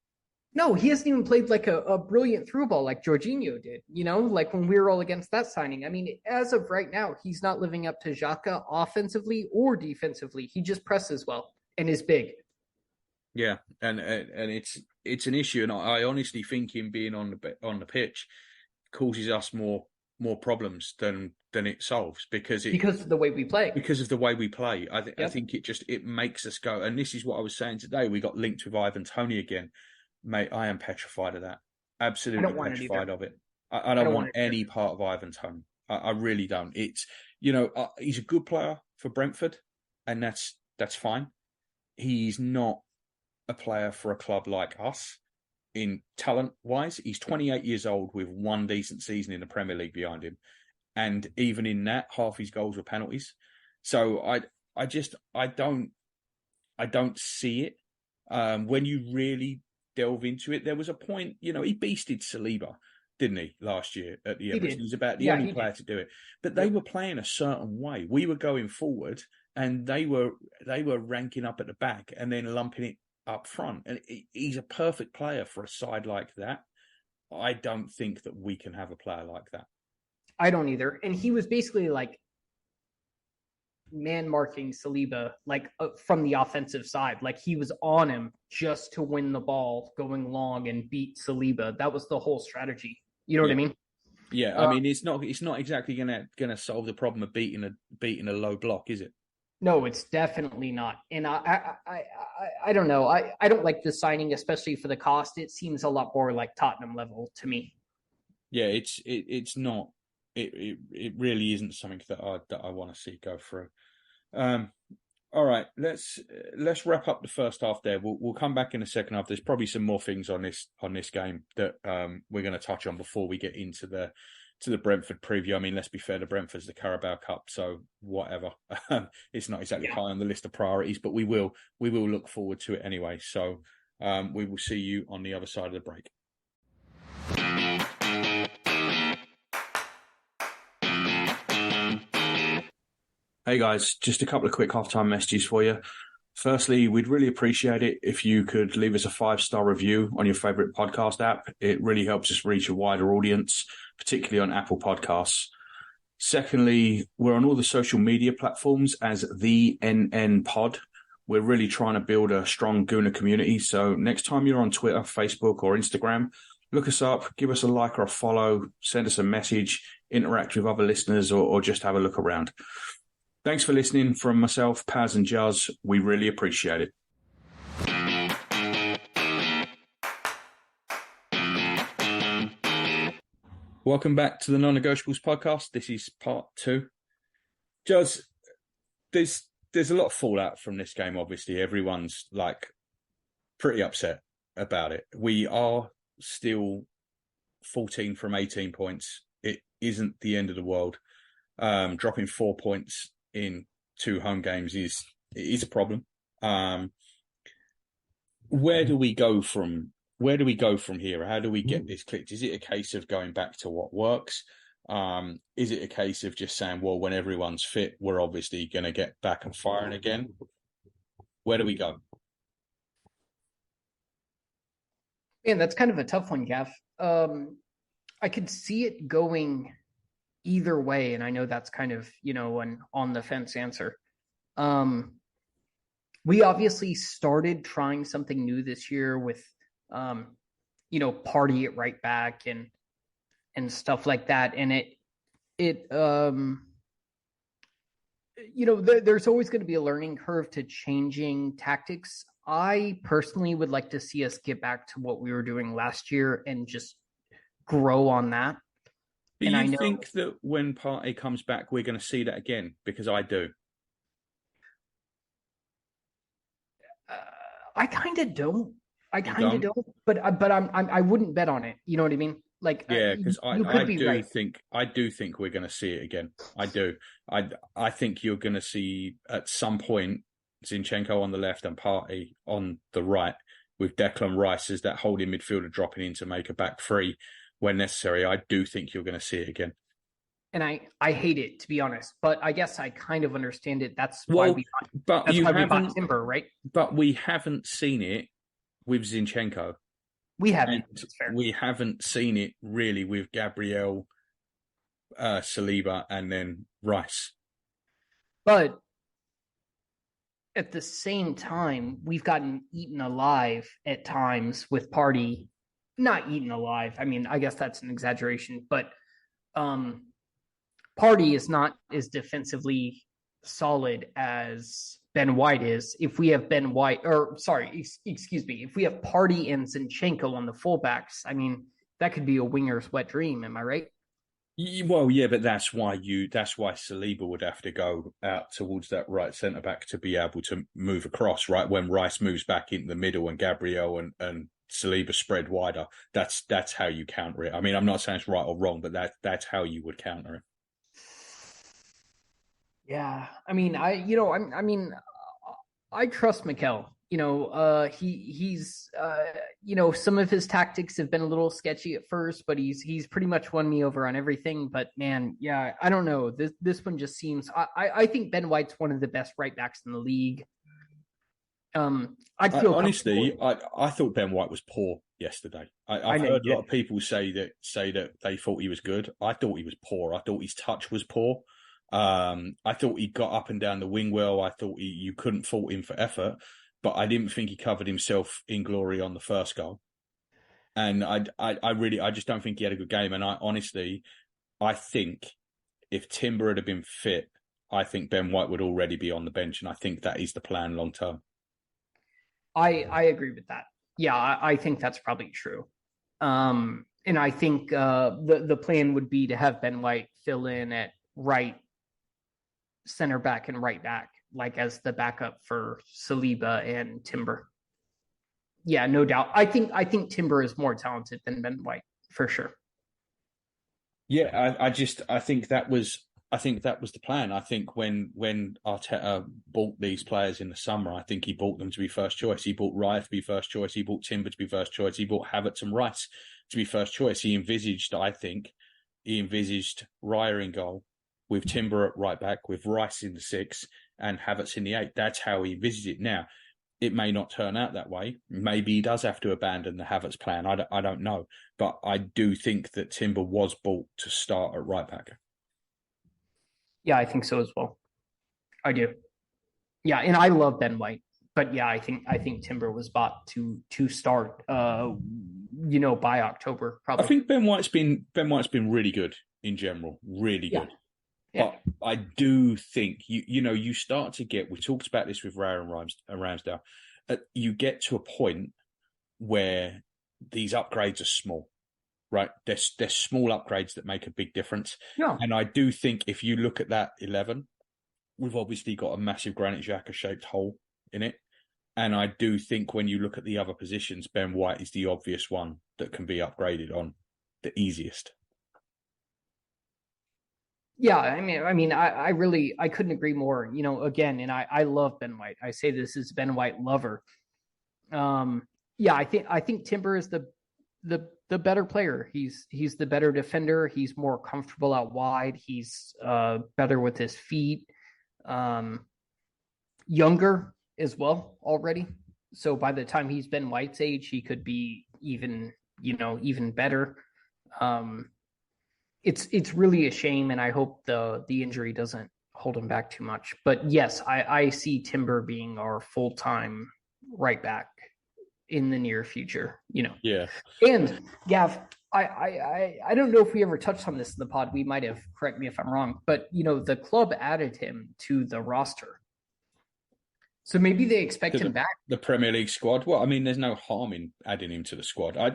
No, he hasn't even played like a brilliant through ball like Jorginho did, like when we were all against that signing. I mean, as of right now, he's not living up to Xhaka offensively or defensively. He just presses well and is big. Yeah, and it's an issue, and I honestly think him being on the pitch causes us more problems than it solves because of the way we play. Because of the way we play, I think it makes us go. And this is what I was saying today. We got linked with Ivan Toney again. Mate, I am petrified of that. Absolutely petrified of it. I don't want any part of Ivan Toney. I really don't. It's he's a good player for Brentford, and that's fine. He's not a player for a club like us in talent wise. He's 28 years old with one decent season in the Premier League behind him, and even in that, half his goals were penalties. So I don't see it. When you really delve into it, there was a point, he beasted Saliba, didn't he, last year at the Emirates? He was about the only player to do it. But they were playing a certain way. We were going forward, and they were ranking up at the back and then lumping it up front. And he's a perfect player for a side like that. I don't think that we can have a player like that. I don't either. And he was basically like man marking Saliba from the offensive side. Like he was on him just to win the ball going long and beat Saliba. That was the whole strategy. You know what I mean? Yeah, I mean it's not exactly gonna solve the problem of beating a low block, is it? No, it's definitely not. And I don't know. I don't like the signing, especially for the cost. It seems a lot more like Tottenham level to me. Yeah, it's not. It really isn't something that I want to see go through. All right, let's wrap up the first half there. We'll come back in the second half. There's probably some more things on this game that we're going to touch on before we get into the Brentford preview. I mean, let's be fair, the Brentford's the Carabou Cup, so whatever. It's not exactly high on the list of priorities, but we will look forward to it anyway. So we will see you on the other side of the break. Hey guys, just a couple of quick halftime messages for you. Firstly, we'd really appreciate it if you could leave us a 5-star review on your favourite podcast app. It really helps us reach a wider audience, particularly on Apple Podcasts. Secondly, we're on all the social media platforms as the NN Pod. We're really trying to build a strong Gooner community. So next time you're on Twitter, Facebook or Instagram, look us up, give us a like or a follow, send us a message, interact with other listeners or just have a look around. Thanks for listening from myself, Paz and Juz. We really appreciate it. Welcome back to the Non-Negotiables podcast. This is part 2. Juz, there's a lot of fallout from this game, obviously. Everyone's pretty upset about it. We are still 14 from 18 points. It isn't the end of the world. Dropping 4 points in 2 home games is a problem. Where do we go from here? How do we get this clicked? Is it a case of going back to what works? Is it a case of just saying, well, when everyone's fit, we're obviously going to get back and firing again? Where do we go? Man, that's kind of a tough one, Gav. I could see it going either way, and I know that's kind of, an on the fence answer. We obviously started trying something new this year with, Party at right back and stuff like that. And there's always going to be a learning curve to changing tactics. I personally would like to see us get back to what we were doing last year and just grow on that. Do you think that when Partey comes back, we're going to see that again? Because I do. I kind of don't. But I wouldn't bet on it. You know what I mean? Because I do think we're going to see it again. I do. I think you're going to see at some point Zinchenko on the left and Partey on the right, with Declan Rice as that holding midfielder dropping in to make a back three when necessary. I do think you're going to see it again. And I hate it, to be honest, but I guess I kind of understand it. That's Well, why but we you bought haven't. Timber, right? But we haven't seen it with Zinchenko, We haven't. and That's fair. we haven't seen it really with Gabriel, Saliba, and then Rice. But at the same time, we've gotten eaten alive at times with Party. Not eaten alive. I mean, I guess that's an exaggeration, but Party is not as defensively solid as Ben White is. If we have Ben White, or sorry, excuse me, if we have Party and Zinchenko on the fullbacks, I mean, that could be a winger's wet dream. Am I right? Well, yeah, but that's why Saliba would have to go out towards that right centre back to be able to move across, right? When Rice moves back into the middle and Gabriel and Saliba spread wider, that's how you counter it. I mean, I'm not saying it's right or wrong, but that's how you would counter it. Yeah, I mean, I trust Mikel. He's some of his tactics have been a little sketchy at first, but he's pretty much won me over on everything. But man, yeah, I don't know. This one just seems. I think Ben White's one of the best right backs in the league. I'd feel honestly, I thought Ben White was poor yesterday. I've heard a lot of people say that they thought he was good. I thought he was poor. I thought his touch was poor. I thought he got up and down the wing well. I thought you couldn't fault him for effort, but I didn't think he covered himself in glory on the first goal. And I just don't think he had a good game. And I think if Timber had been fit, I think Ben White would already be on the bench. And I think that is the plan long term. I agree with that. Yeah, I think that's probably true. And I think the plan would be to have Ben White fill in at right center back and right back, like as the backup for Saliba and Timber. Yeah, no doubt. I think Timber is more talented than Ben White for sure. Yeah, I think that was the plan. I think when Arteta bought these players in the summer, I think he bought them to be first choice. He bought Raya to be first choice. He bought Timber to be first choice. He bought Havertz and Rice to be first choice. He envisaged Raya in goal, with Timber at right back, with Rice in the 6 and Havertz in the 8. That's how he envisaged it. Now, it may not turn out that way. Maybe he does have to abandon the Havertz plan. I don't know. But I do think that Timber was bought to start at right back. Yeah, I think so as well. I do. Yeah, and I love Ben White. But yeah, I think Timber was bought to start by October, probably. I think Ben White's been really good in general. Really good. Yeah. But I do think you start to get. We talked about this with Raya and Ramsdale. You get to a point where these upgrades are small, right? They're small upgrades that make a big difference. Yeah. And I do think if you look at that 11, we've obviously got a massive Granit Xhaka shaped hole in it. And I do think when you look at the other positions, Ben White is the obvious one that can be upgraded on the easiest. Yeah, I couldn't agree more. Again, and I love Ben White. I say this as Ben White lover. Yeah, I think Timber is the better player. He's the better defender. He's more comfortable out wide. He's better with his feet. Younger as well already. So by the time he's Ben White's age, he could be even better. It's really a shame, and I hope the injury doesn't hold him back too much. But yes, I see Timber being our full-time right back in the near future. Yeah. And Gav, I don't know if we ever touched on this in the pod. We might have. Correct me if I'm wrong. But the club added him to the roster, so maybe they expect him back. The Premier League squad. Well, I mean, there's no harm in adding him to the squad. I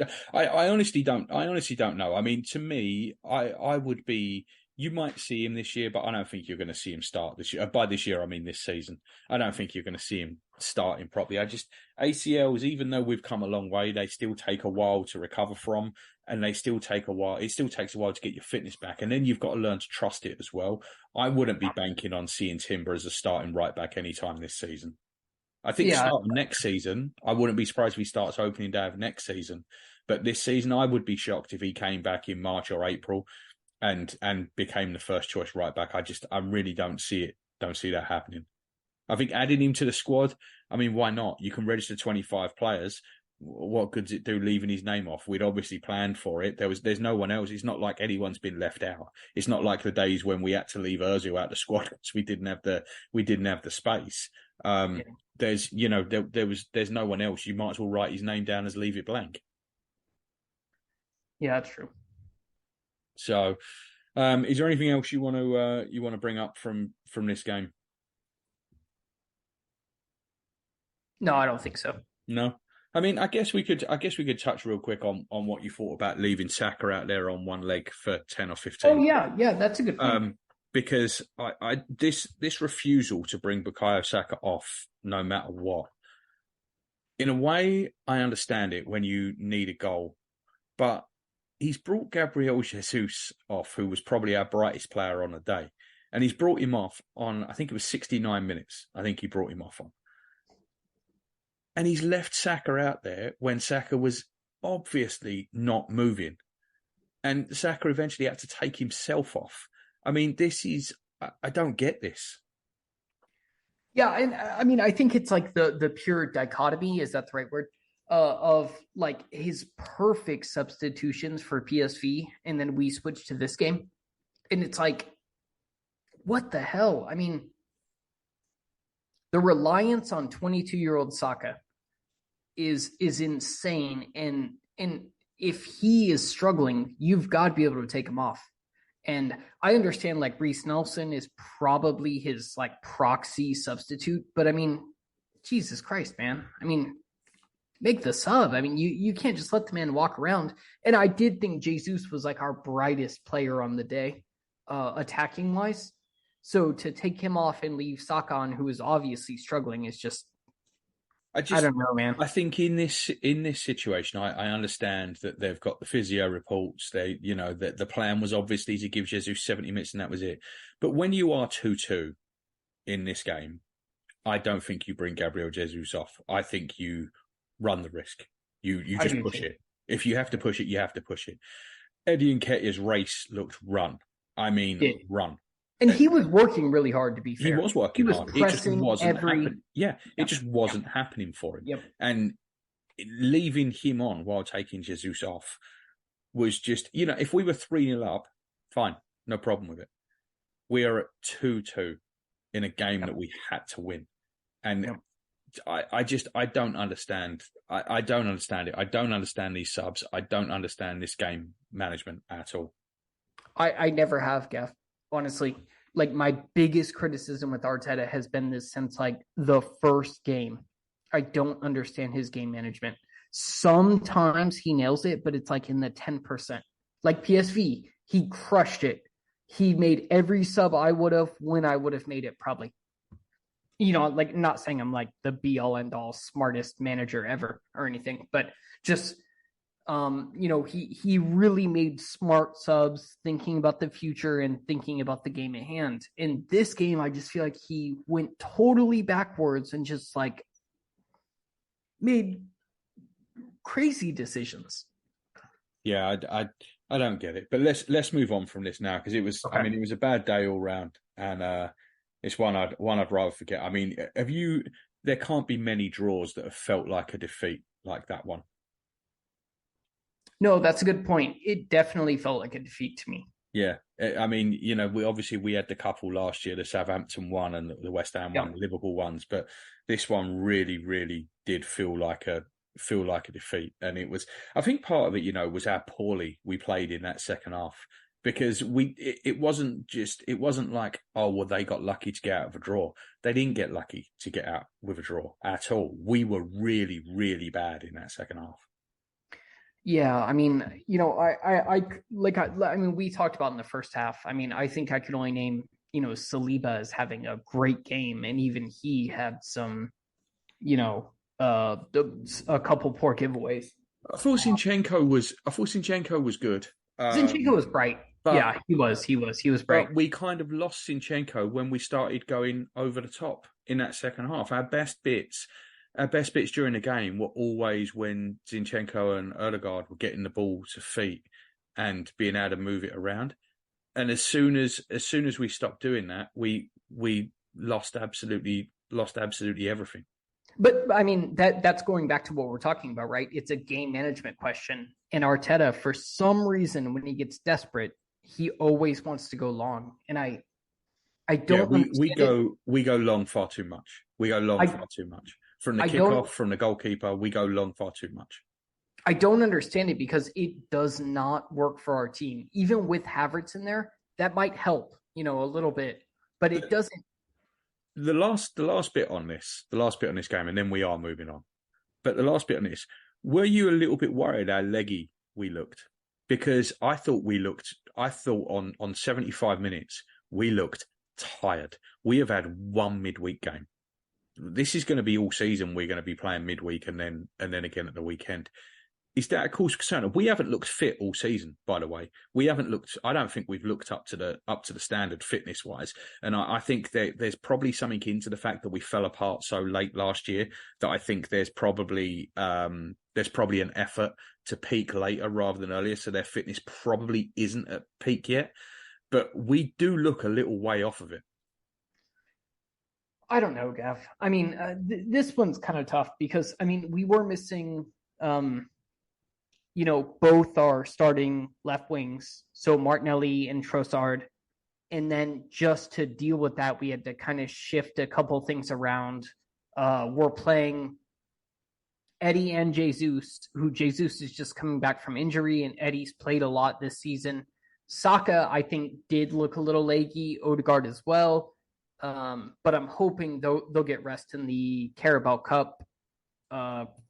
honestly don't know. I mean, to me, I would be. You might see him this year, but I don't think you're going to see him start this year. By this year, I mean this season. I don't think you're going to see him starting properly. ACLs, even though we've come a long way, they still take a while to recover from, and they still take a while. It still takes a while to get your fitness back, and then you've got to learn to trust it as well. I wouldn't be banking on seeing Timber as a starting right back anytime this season. I think starting next season, I wouldn't be surprised if he starts opening day of next season. But this season, I would be shocked if he came back in March or April. and became the first choice right back. I really don't see that happening. I think adding him to the squad, I mean, why not? You can register 25 players. What good does it do leaving his name off? We'd obviously planned for it. There's no one else. It's not like anyone's been left out. It's not like the days when we had to leave Özil out the squad because we didn't have the space. There's no one else. You might as well write his name down as leave it blank. Yeah, that's true. So, is there anything else you want to bring up from this game? No, I don't think so. No. I mean, I guess we could touch real quick on what you thought about leaving Saka out there on one leg for 10 or 15. Oh yeah, that's a good point. Because this refusal to bring Bukayo Saka off no matter what, in a way, I understand it when you need a goal, but he's brought Gabriel Jesus off, who was probably our brightest player on the day, and he's brought him off on, I think it was 69 minutes. I think he brought him off on. And he's left Saka out there when Saka was obviously not moving. And Saka eventually had to take himself off. I mean, I don't get this. Yeah, and I mean, I think it's like the pure dichotomy, is that the right word? Of like his perfect substitutions for PSV, and then we switch to this game. And it's like, what the hell? I mean, the reliance on 22-year-old Saka is insane, and if he is struggling, you've got to be able to take him off. And I understand like Reece Nelson is probably his like proxy substitute, but I mean, Jesus Christ, man. I mean, make the sub. I mean, you can't just let the man walk around. And I did think Jesus was like our brightest player on the day, attacking wise. So to take him off and leave Saka on, who is obviously struggling, is just, I don't know, man. I think in this situation, I understand that they've got the physio reports. That the plan was obviously to give Jesus 70 minutes and that was it. But when you are 2-2 in this game, I don't think you bring Gabriel Jesus off. I think you run the risk. You just push it. If you have to push it, you have to push it. Eddie Nketiah's race looked run. I mean, run. And he was working really hard, to be fair. He was working hard. It just wasn't happening. Yeah. It just wasn't happening for him. Yep. And leaving him on while taking Jesus off was just, if we were 3-0 up, fine, no problem with it. We are at 2-2 in a game that we had to win. And I don't understand. I don't understand it. I don't understand these subs. I don't understand this game management at all. I never have, Gav. Honestly, like my biggest criticism with Arteta has been this since like the first game. I don't understand his game management. Sometimes he nails it, but it's like in the 10%. Like PSV, he crushed it. He made every sub I would have when I would have made it, probably. Like not saying I'm like the be all end all smartest manager ever or anything, but just he really made smart subs, thinking about the future and thinking about the game at hand. In this game, I just feel like he went totally backwards and just like made crazy decisions. Yeah, I don't get it. But let's move on from this now, because it was okay. I mean, it was a bad day all round, and it's one I'd rather forget. I mean, there can't be many draws that have felt like a defeat like that one. No, that's a good point. It definitely felt like a defeat to me. Yeah. I mean, we had the couple last year, the Southampton one and the West Ham one, the Liverpool ones, but this one really, really did feel like a defeat. And it was, I think part of it, was how poorly we played in that second half, because it wasn't like, oh, well, they got lucky to get out of a draw. They didn't get lucky to get out with a draw at all. We were really, really bad in that second half. Yeah, I mean, I mean, we talked about in the first half. I mean, I think I could only name, Saliba as having a great game, and even he had some, a couple poor giveaways. I thought Zinchenko was good. Zinchenko was bright. Yeah, he was bright. But we kind of lost Zinchenko when we started going over the top in that second half. Our best bits during the game were always when Zinchenko and Ødegaard were getting the ball to feet and being able to move it around. and as soon as we stopped doing that, we lost absolutely everything. But I mean, that's going back to what we're talking about, right? It's a game management question. And Arteta, for some reason, when he gets desperate, he always wants to go long. And I don't. We go long far too much. We go long far too much from the kickoff, from the goalkeeper. We go long far too much. I don't understand it because it does not work for our team. Even with Havertz in there, that might help, a little bit, but it doesn't. The last bit on this game, and then we are moving on. But the last bit on this, were you a little bit worried how leggy we looked? Because I thought on 75 minutes, we looked tired. We have had one midweek game. This is going to be all season. We're going to be playing midweek and then again at the weekend. Is that a cause for concern? We haven't looked fit all season, by the way. We haven't looked. I don't think we've looked up to the standard fitness wise. And I think that there's probably something into the fact that we fell apart so late last year that I think there's probably an effort to peak later rather than earlier. So their fitness probably isn't at peak yet, but we do look a little way off of it. I don't know, Gav. I mean, this one's kind of tough because we were missing. Both are starting left wings, so Martinelli and Trossard. And then just to deal with that, we had to kind of shift a couple things around. We're playing Eddie and Jesus, who Jesus is just coming back from injury, and Eddie's played a lot this season. Saka, I think, did look a little leggy, Odegaard as well. But I'm hoping they'll get rest in the Carabou Cup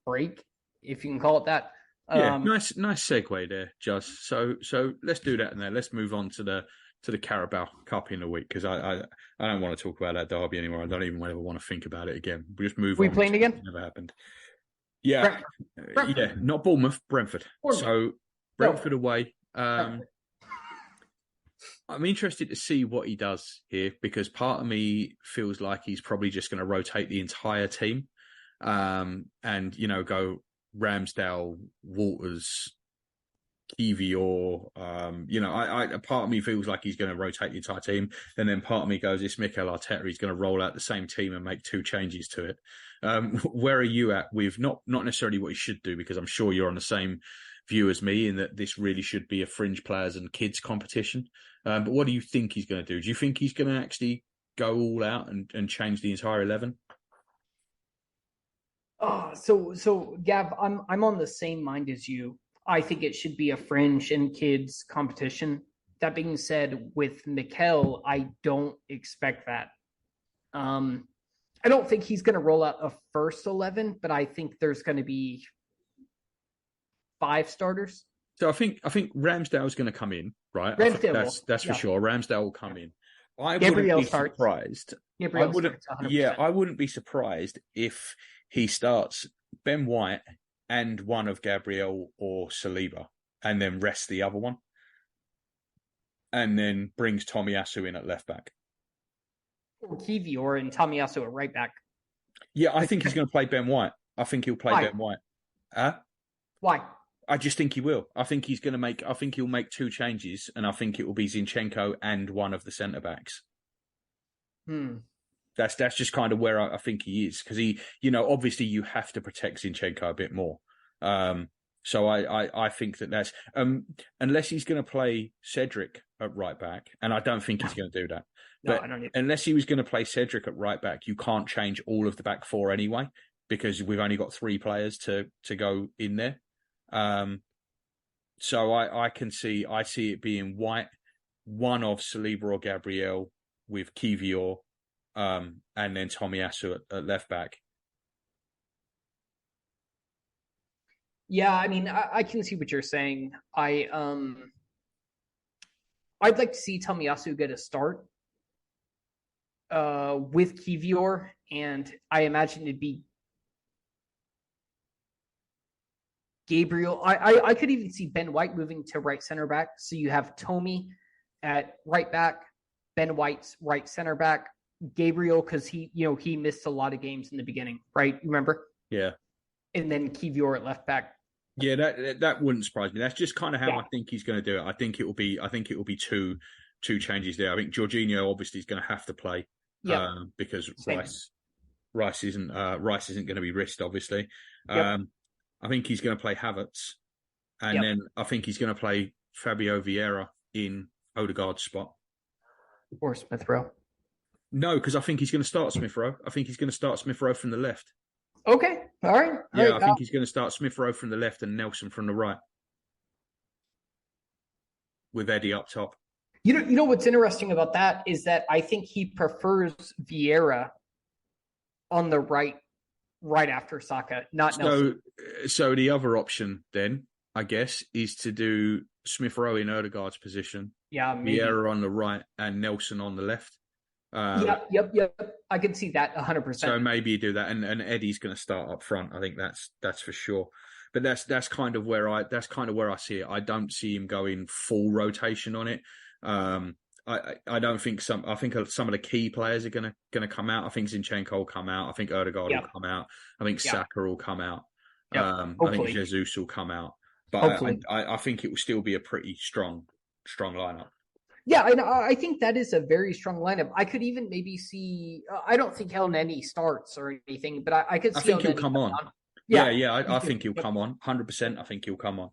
break, if you can call it that. Nice segue there, Juz. So let's do that, and then let's move on to the Carabou Cup in a week because I don't want to talk about that derby anymore. I don't even ever want to think about it again. We just move on. We playing again? It never happened. Yeah, Brentford. Yeah, not Bournemouth, Brentford. So Brentford away. I'm interested to see what he does here because part of me feels like he's probably just going to rotate the entire team, and go Ramsdale, Walters, Kivior. Part of me feels like he's going to rotate the entire team, and then part of me goes, "It's Mikel Arteta. He's going to roll out the same team and make 2 changes to it." Where are you at with not necessarily what he should do? Because I'm sure you're on the same view as me in that this really should be a fringe players and kids competition. But what do you think he's going to do? Do you think he's going to actually go all out and change the entire 11? So Gav, I'm on the same mind as you. I think it should be a fringe and kids competition. That being said, with Mikel, I don't expect that. I don't think he's going to roll out a first 11, but I think there's going to be 5 starters. So I think Ramsdale's going to come in, right? That's for sure. Ramsdale will come in. I wouldn't be surprised. I wouldn't be surprised if he starts Ben White and one of Gabriel or Saliba and then rests the other one. And then brings Tomiyasu in at left back. Or Kivior and Tomiyasu at right back. Yeah, I think he's going to play Ben White. I think he'll play Ben White. Why? I just think he will. I think he'll make 2 changes, and I think it will be Zinchenko and one of the centre backs. That's just kind of where I think he is because he, obviously you have to protect Zinchenko a bit more. So I think that's unless he's going to play Cedric at right back, and I don't think he's going to do that. But unless he was going to play Cedric at right back, you can't change all of the back 4 anyway because we've only got 3 players to go in there. So I see it being White, one of Saliba or Gabriel with Kivior, and then Tomiyasu at left back. Yeah, I mean, I can see what you're saying. I'd like to see Tomiyasu get a start with Kivior, and I imagine it'd be Gabriel. I could even see Ben White moving to right center back. So you have Tommy at right back, Ben White's right center back, Gabriel because he missed a lot of games in the beginning, right? Remember? Yeah. And then Kivior at left back. Yeah, that wouldn't surprise me. That's just kind of how I think he's going to do it. I think it will be 2 two changes there. I think Jorginho obviously is going to have to play because Rice isn't going to be risked, obviously. I think he's going to play Havertz, and then I think he's going to play Fabio Vieira in Odegaard's spot. Or Smith Rowe. No, because I think he's going to start Smith Rowe. I think he's going to start Smith Rowe from the left. Okay, all right. I think he's going to start Smith Rowe from the left and Nelson from the right, with Eddie up top. You know what's interesting about that is that I think he prefers Vieira on the right after Saka, not Nelson. So the other option then, I guess, is to do Smith Rowe in Odegaard's position. Yeah, maybe. Vieira on the right and Nelson on the left. Yep. I can see that 100%. So maybe you do that, and Eddie's going to start up front. I think that's for sure. But that's kind of where I see it. I don't see him going full rotation on it. I don't think I think some of the key players are going to come out. I think Zinchenko will come out. I think Odegaard will come out. I think Saka will come out. I think Jesus will come out. But I think it will still be a pretty strong lineup. Yeah, I think that is a very strong lineup. I could even maybe see. I don't think El Neni starts or anything, but I could see. I think he'll come on. I think he'll come on. 100%. I think he'll come on.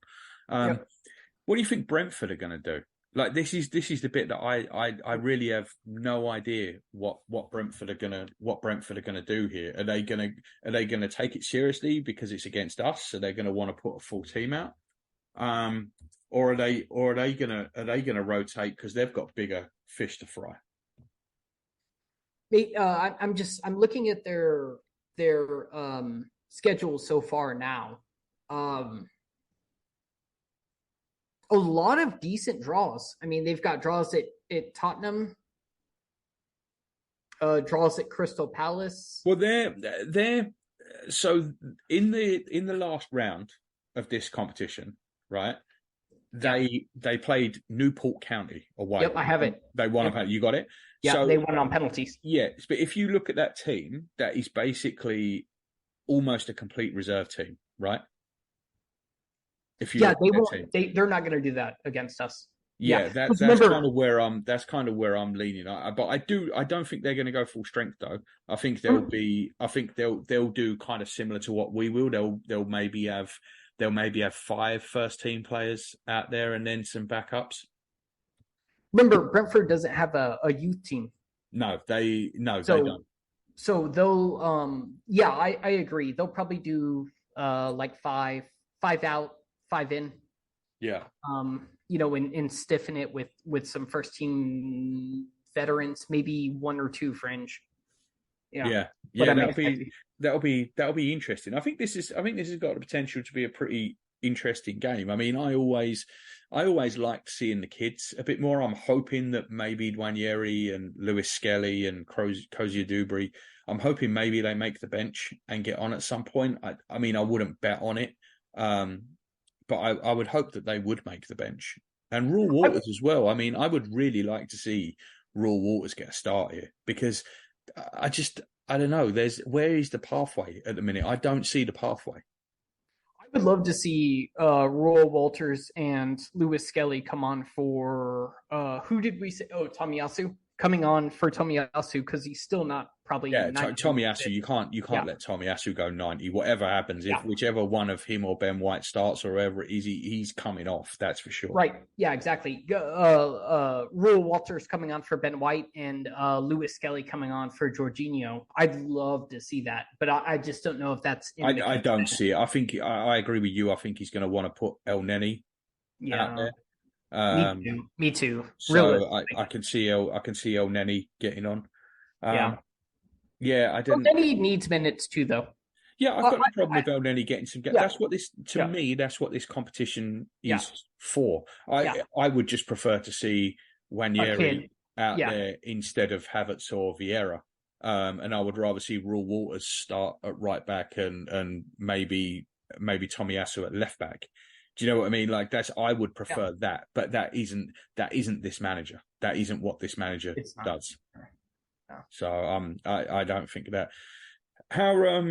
What do you think Brentford are going to do? Like this is the bit that I really have no idea what Brentford are gonna do here. Are they gonna take it seriously because it's against us? Are they gonna want to put a full team out? Or are they gonna rotate because they've got bigger fish to fry? I'm looking at their schedule so far now. A lot of decent draws. I mean, they've got draws at Tottenham, draws at Crystal Palace. Well, they're so in the last round of this competition, right? They played Newport County away. Yep, I have it. They won a penalty. You got it? Yeah, so, they won on penalties. Yeah, but if you look at that team, that is basically almost a complete reserve team, right? If you they're not going to do that against us. Yeah, that's kind of where I'm leaning. But I don't think they're going to go full strength though. I think they'll do kind of similar to what we will. They'll maybe have 5 first team players out there and then some backups. Remember, Brentford doesn't have a youth team. No, they don't. So they'll I agree. They'll probably do like 5 out, 5 in. Yeah. And stiffen it with some first team veterans, maybe 1 or 2 fringe. Yeah. That'll be interesting. I think this has got the potential to be a pretty interesting game. I mean, I always liked seeing the kids a bit more. I'm hoping that maybe Dwanieri and Lewis Skelly and Cozier Dubry, I'm hoping maybe they make the bench and get on at some point. I mean, I wouldn't bet on it. But I would hope that they would make the bench. And Raw Waters as well. I mean, I would really like to see Raw Waters get a start here because I don't know. Where is the pathway at the minute? I don't see the pathway. I would love to see Roy Walters and Lewis Skelly come on for who did we say? Oh, Tomiyasu coming on for Tomiyasu because he's still not probably. Yeah, Tomiyasu. You can't let Tomiyasu go 90. Whatever happens, if whichever one of him or Ben White starts or wherever it is, he's coming off. That's for sure. Right. Yeah. Exactly. Roy Walters coming on for Ben White and Lewis Skelly coming on for Jorginho. I'd love to see that, but I just don't know if that's. I don't see it. I think I agree with you. I think he's going to want to put El Neni out there. Me too. So really. I can see El Neni getting on. I didn't. El Neni needs minutes too, though. Yeah, I've got no problem with El Neni getting some. That's what this me. That's what this competition is for. I would just prefer to see Nwaneri out there instead of Havertz or Vieira, and I would rather see Raw Waters start at right back and maybe Tomiyasu at left back. Do you know what I mean? Like I would prefer that, but that isn't this manager. That isn't what this manager does. No. So I don't think that. How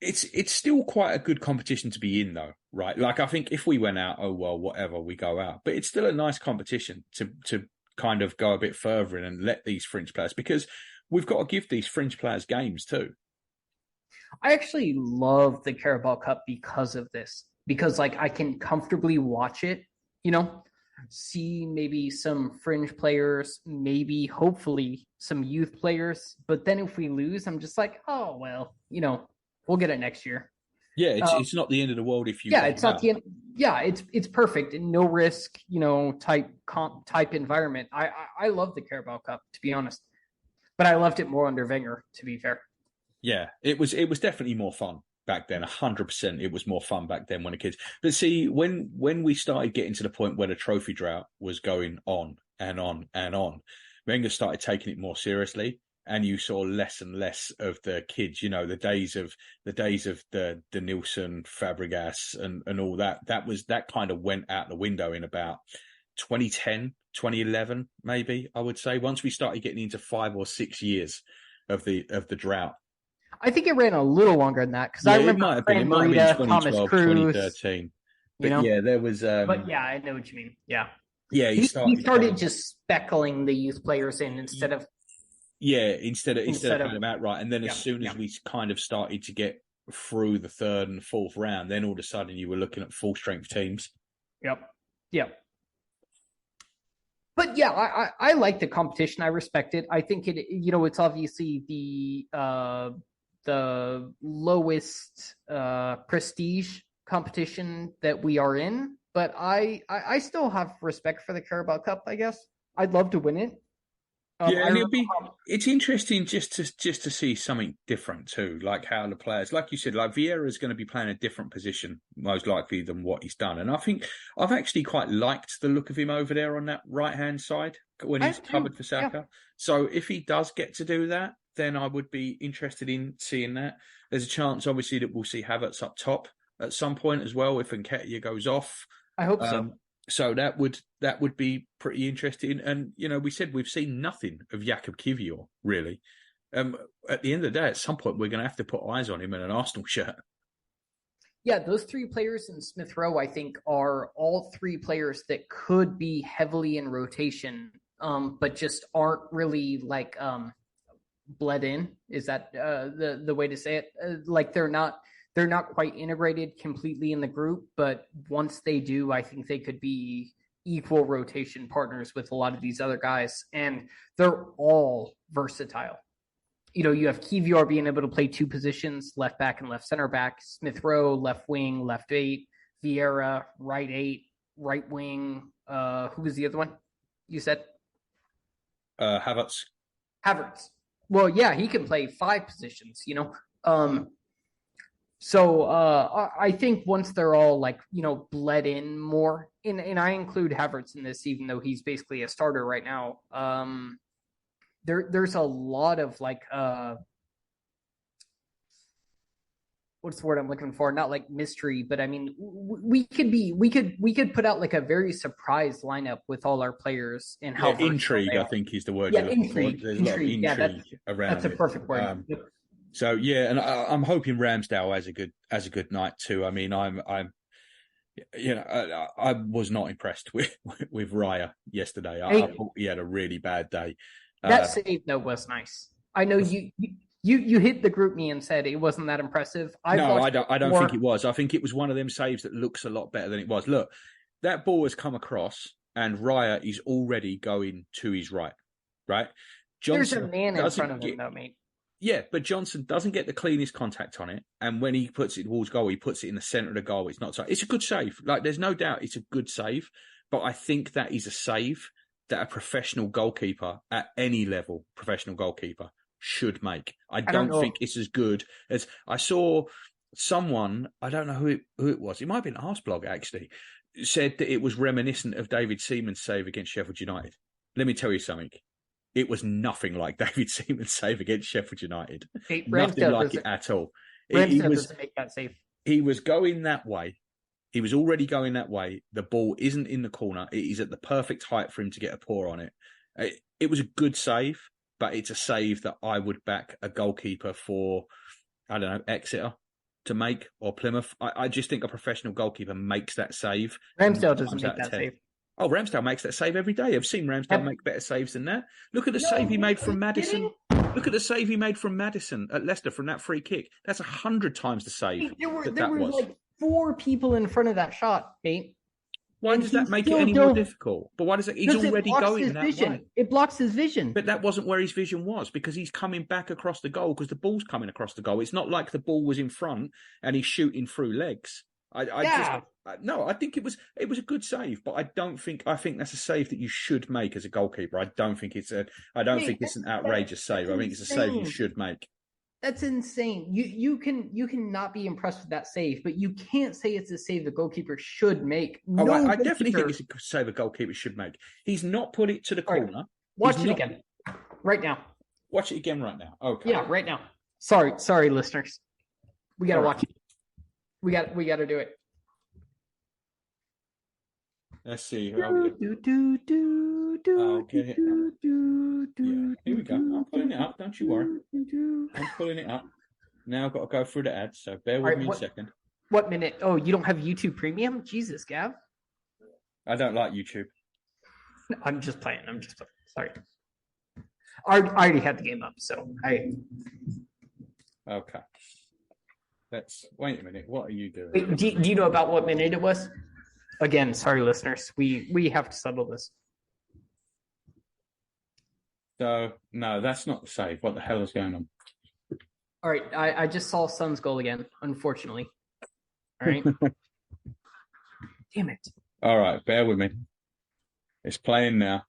it's still quite a good competition to be in though, right? Like, I think if we went out, oh, well, whatever, we go out. But it's still a nice competition to kind of go a bit further in and let these fringe players, because we've got to give these fringe players games too. I actually love the Carabao Cup because of this, because like I can comfortably watch it, see maybe some fringe players, maybe hopefully some youth players. But then if we lose, I'm just like, oh, well, we'll get it next year. Yeah, it's not the end of the world if you. Yeah, it's not the end. Yeah, it's perfect and no risk, type environment. I love the Carabao Cup, to be honest, but I loved it more under Wenger, to be fair. Yeah, it was definitely more fun back then. 100%, it was more fun back then when the kids. But see, when we started getting to the point where the trophy drought was going on and on and on, Wenger started taking it more seriously. And you saw less and less of the kids, the days of the Nilsson, Fabregas and all that. That kind of went out the window in about 2010, 2011, maybe, I would say, once we started getting into 5 or 6 years of the drought. I think it ran a little longer than that, because I remember it might have been 2012, 2013. But yeah, there was. But yeah, I know what you mean. Yeah. Yeah, he started just speckling the youth players in instead of. Yeah, instead of playing them outright. And then as soon as we kind of started to get through the third and fourth round, then all of a sudden you were looking at full strength teams. Yep. But yeah, I like the competition. I respect it. I think it's obviously the lowest prestige competition that we are in. But I still have respect for the Carabao Cup, I guess. I'd love to win it. And it's interesting just to see something different too, like how the players, like you said, like Vieira is going to be playing a different position most likely than what he's done, and I think I've actually quite liked the look of him over there on that right hand side when he's covered for Saka. Yeah. So if he does get to do that, then I would be interested in seeing that. There's a chance, obviously, that we'll see Havertz up top at some point as well if Nketiah goes off. I hope so. So that would be pretty interesting. And, we said we've seen nothing of Jakub Kiwior, really. At the end of the day, at some point, we're going to have to put eyes on him in an Arsenal shirt. Yeah, those 3 players in Smith Rowe, I think, are all 3 players that could be heavily in rotation, but just aren't really, bled in. Is that the way to say it? Like, they're not quite integrated completely in the group, but once they do, I think they could be equal rotation partners with a lot of these other guys, and they're all versatile. You have Kiwior being able to play 2 positions, left back and left center back, Smith Rowe, left wing, left 8, Vieira, right 8, right wing. Who was the other one you said? Havertz. Well, yeah, he can play 5 positions, So I think once they're all bled in more, and I include Havertz in this, even though he's basically a starter right now. There's a lot of what's the word I'm looking for? Not like mystery, but I mean we could put out a very surprise lineup with all our players and how intrigue. I think is the word. Yeah, intrigue. There's a lot of intrigue around. That's a perfect word. So yeah, and I'm hoping Ramsdale has a good night too. I mean, I was not impressed with Raya yesterday. I thought he had a really bad day. That save though was nice. I know you hit the group me and said it wasn't that impressive. I don't think it was. I think it was one of them saves that looks a lot better than it was. Look, that ball has come across, and Raya is already going to his right. Johnson, there's a man in front of him, though, mate. Yeah, but Johnson doesn't get the cleanest contact on it, and when he puts it towards goal, he puts it in the centre of the goal. It's not so. It's a good save. There's no doubt it's a good save, but I think that is a save that a professional goalkeeper at any level, should make. I don't think it's as good as I saw someone. I don't know who it was. It might have been Arsblog actually said that it was reminiscent of David Seaman's save against Sheffield United. Let me tell you something. It was nothing like David Seaman's save against Sheffield United. Nothing like it at all. Ramsdale doesn't make that save. He was going that way. He was already going that way. The ball isn't in the corner. It is at the perfect height for him to get a paw on it. It was a good save, but it's a save that I would back a goalkeeper for, I don't know, Exeter to make, or Plymouth. I just think a professional goalkeeper makes that save. Ramsdale doesn't make that save. Oh, Ramsdale makes that save every day. I've seen Ramsdale make better saves than that. Look at the save he made from Maddison. Look at the save he made from Maddison at Leicester from that free kick. That's 100 times the save. There were like 4 people in front of that shot, mate. Why does that make it any more difficult? But why does it? He's already going that way. It blocks his vision. But that wasn't where his vision was, because he's coming back across the goal because the ball's coming across the goal. It's not like the ball was in front and he's shooting through legs. I think it was a good save, but I think that's a save that you should make as a goalkeeper. I don't think it's an outrageous save. I think it's a save you should make. That's insane. You can not be impressed with that save, but you can't say it's a save the goalkeeper should make. I definitely think it's a save a goalkeeper should make. He's not put it to the corner. Right. Watch it again, right now. Watch it again right now. Okay. Yeah, right now. Sorry, listeners. We gotta watch it. We got to do it. Let's see. Get it. Yeah, here we go. I'm pulling it up. Don't you worry. I'm pulling it up. Now I've got to go through the ads, so bear with me a second. What minute? Oh, you don't have YouTube Premium? Jesus, Gav. I don't like YouTube. I'm just playing. Sorry. I already had the game up, so Okay. Wait a minute. What are you doing? Wait, do you know about what minute it was? Again, sorry, listeners. We have to settle this. So, no, that's not the save. What the hell is going on? All right, I just saw Son's goal again, unfortunately. All right. Damn it. All right, bear with me. It's playing now.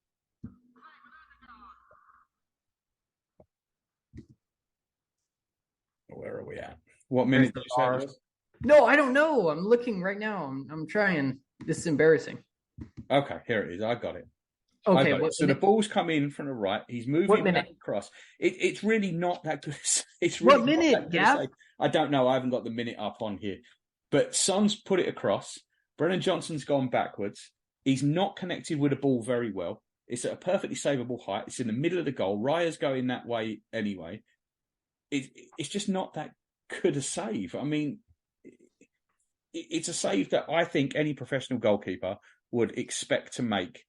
Where are we at? What minute did you say it was? No, I don't know. I'm looking right now. I'm trying. This is embarrassing. Okay, here it is. I got it. Okay. So the ball's come in from the right. He's moving back across. It's really not that good. It's really what minute, Gav? I don't know. I haven't got the minute up on here. But Son's put it across. Brennan Johnson's gone backwards. He's not connected with the ball very well. It's at a perfectly savable height. It's in the middle of the goal. Raya's going that way anyway. It's just not that good a save. I mean, it's a save that I think any professional goalkeeper would expect to make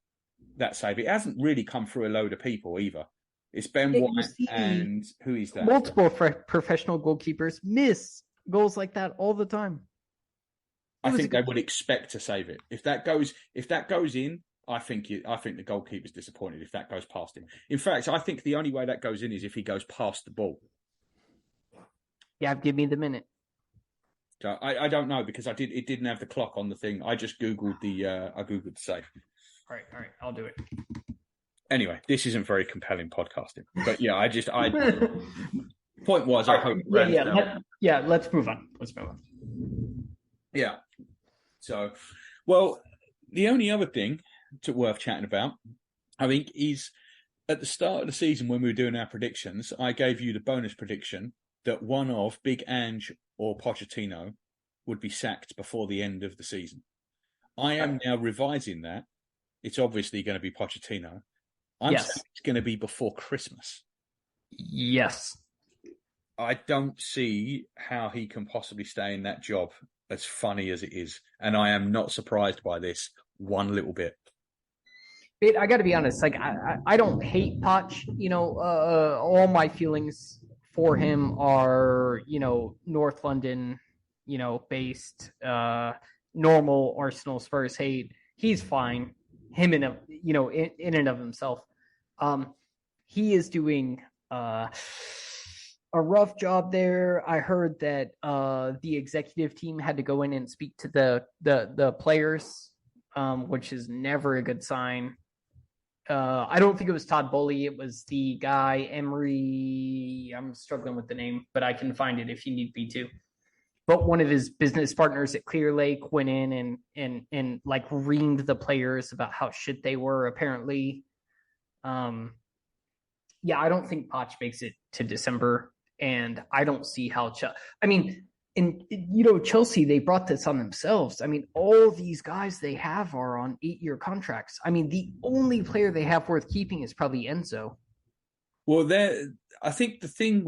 that save. It hasn't really come through a load of people either. It's Ben White and who is that? Multiple professional goalkeepers miss goals like that all the time. I think they would expect to save it. If that goes in, I think the goalkeeper's disappointed if that goes past him. In fact, I think the only way that goes in is if he goes past the ball. Yeah, give me the minute. So I don't know because it didn't have the clock on the thing. I just googled the save. All right, I'll do it. Anyway, this isn't very compelling podcasting, but yeah, point was I hope. Let's move on. Yeah. So, well, the only other thing worth chatting about, I think, is at the start of the season when we were doing our predictions, I gave you the bonus prediction that one of Big Ange or Pochettino would be sacked before the end of the season. I am now revising that. It's obviously going to be Pochettino. I'm saying it's going to be before Christmas. Yes. I don't see how he can possibly stay in that job, as funny as it is. And I am not surprised by this one little bit. I got to be honest. Like, I don't hate Poch. All my feelings for him are, North London, based, normal Arsenal Spurs hate. He's fine. Him in and of himself. He is doing a rough job there. I heard that the executive team had to go in and speak to the players, which is never a good sign. I don't think it was Todd Bowley. It was the guy, Emery. I'm struggling with the name, but I can find it if you need me to. But one of his business partners at Clear Lake went in and like reamed the players about how shit they were, apparently. I don't think Poch makes it to December, and I don't see how Chelsea, they brought this on themselves. I mean, all these guys they have are on 8-year contracts. I mean, the only player they have worth keeping is probably Enzo. Well, I think the thing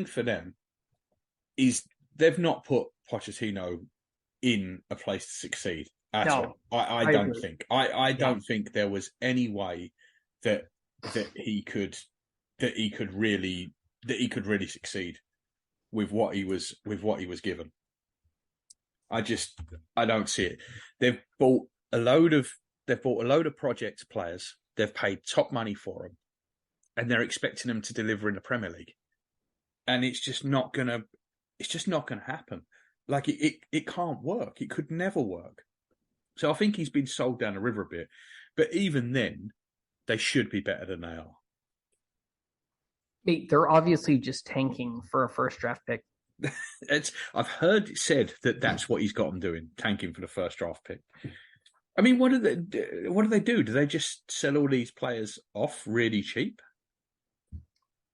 for them is they've not put Pochettino in a place to succeed at all. I don't think. I don't think there was any way that he could really succeed with what he was given. I don't see it. They've bought a load of project players. They've paid top money for them, and they're expecting them to deliver in the Premier League. And it's just not gonna happen. Like it can't work. It could never work. So I think he's been sold down the river a bit. But even then, they should be better than they are. They're obviously just tanking for a first draft pick. I've heard it said that that's what he's got them doing, tanking for the first draft pick. I mean, what do they do? Do they just sell all these players off really cheap?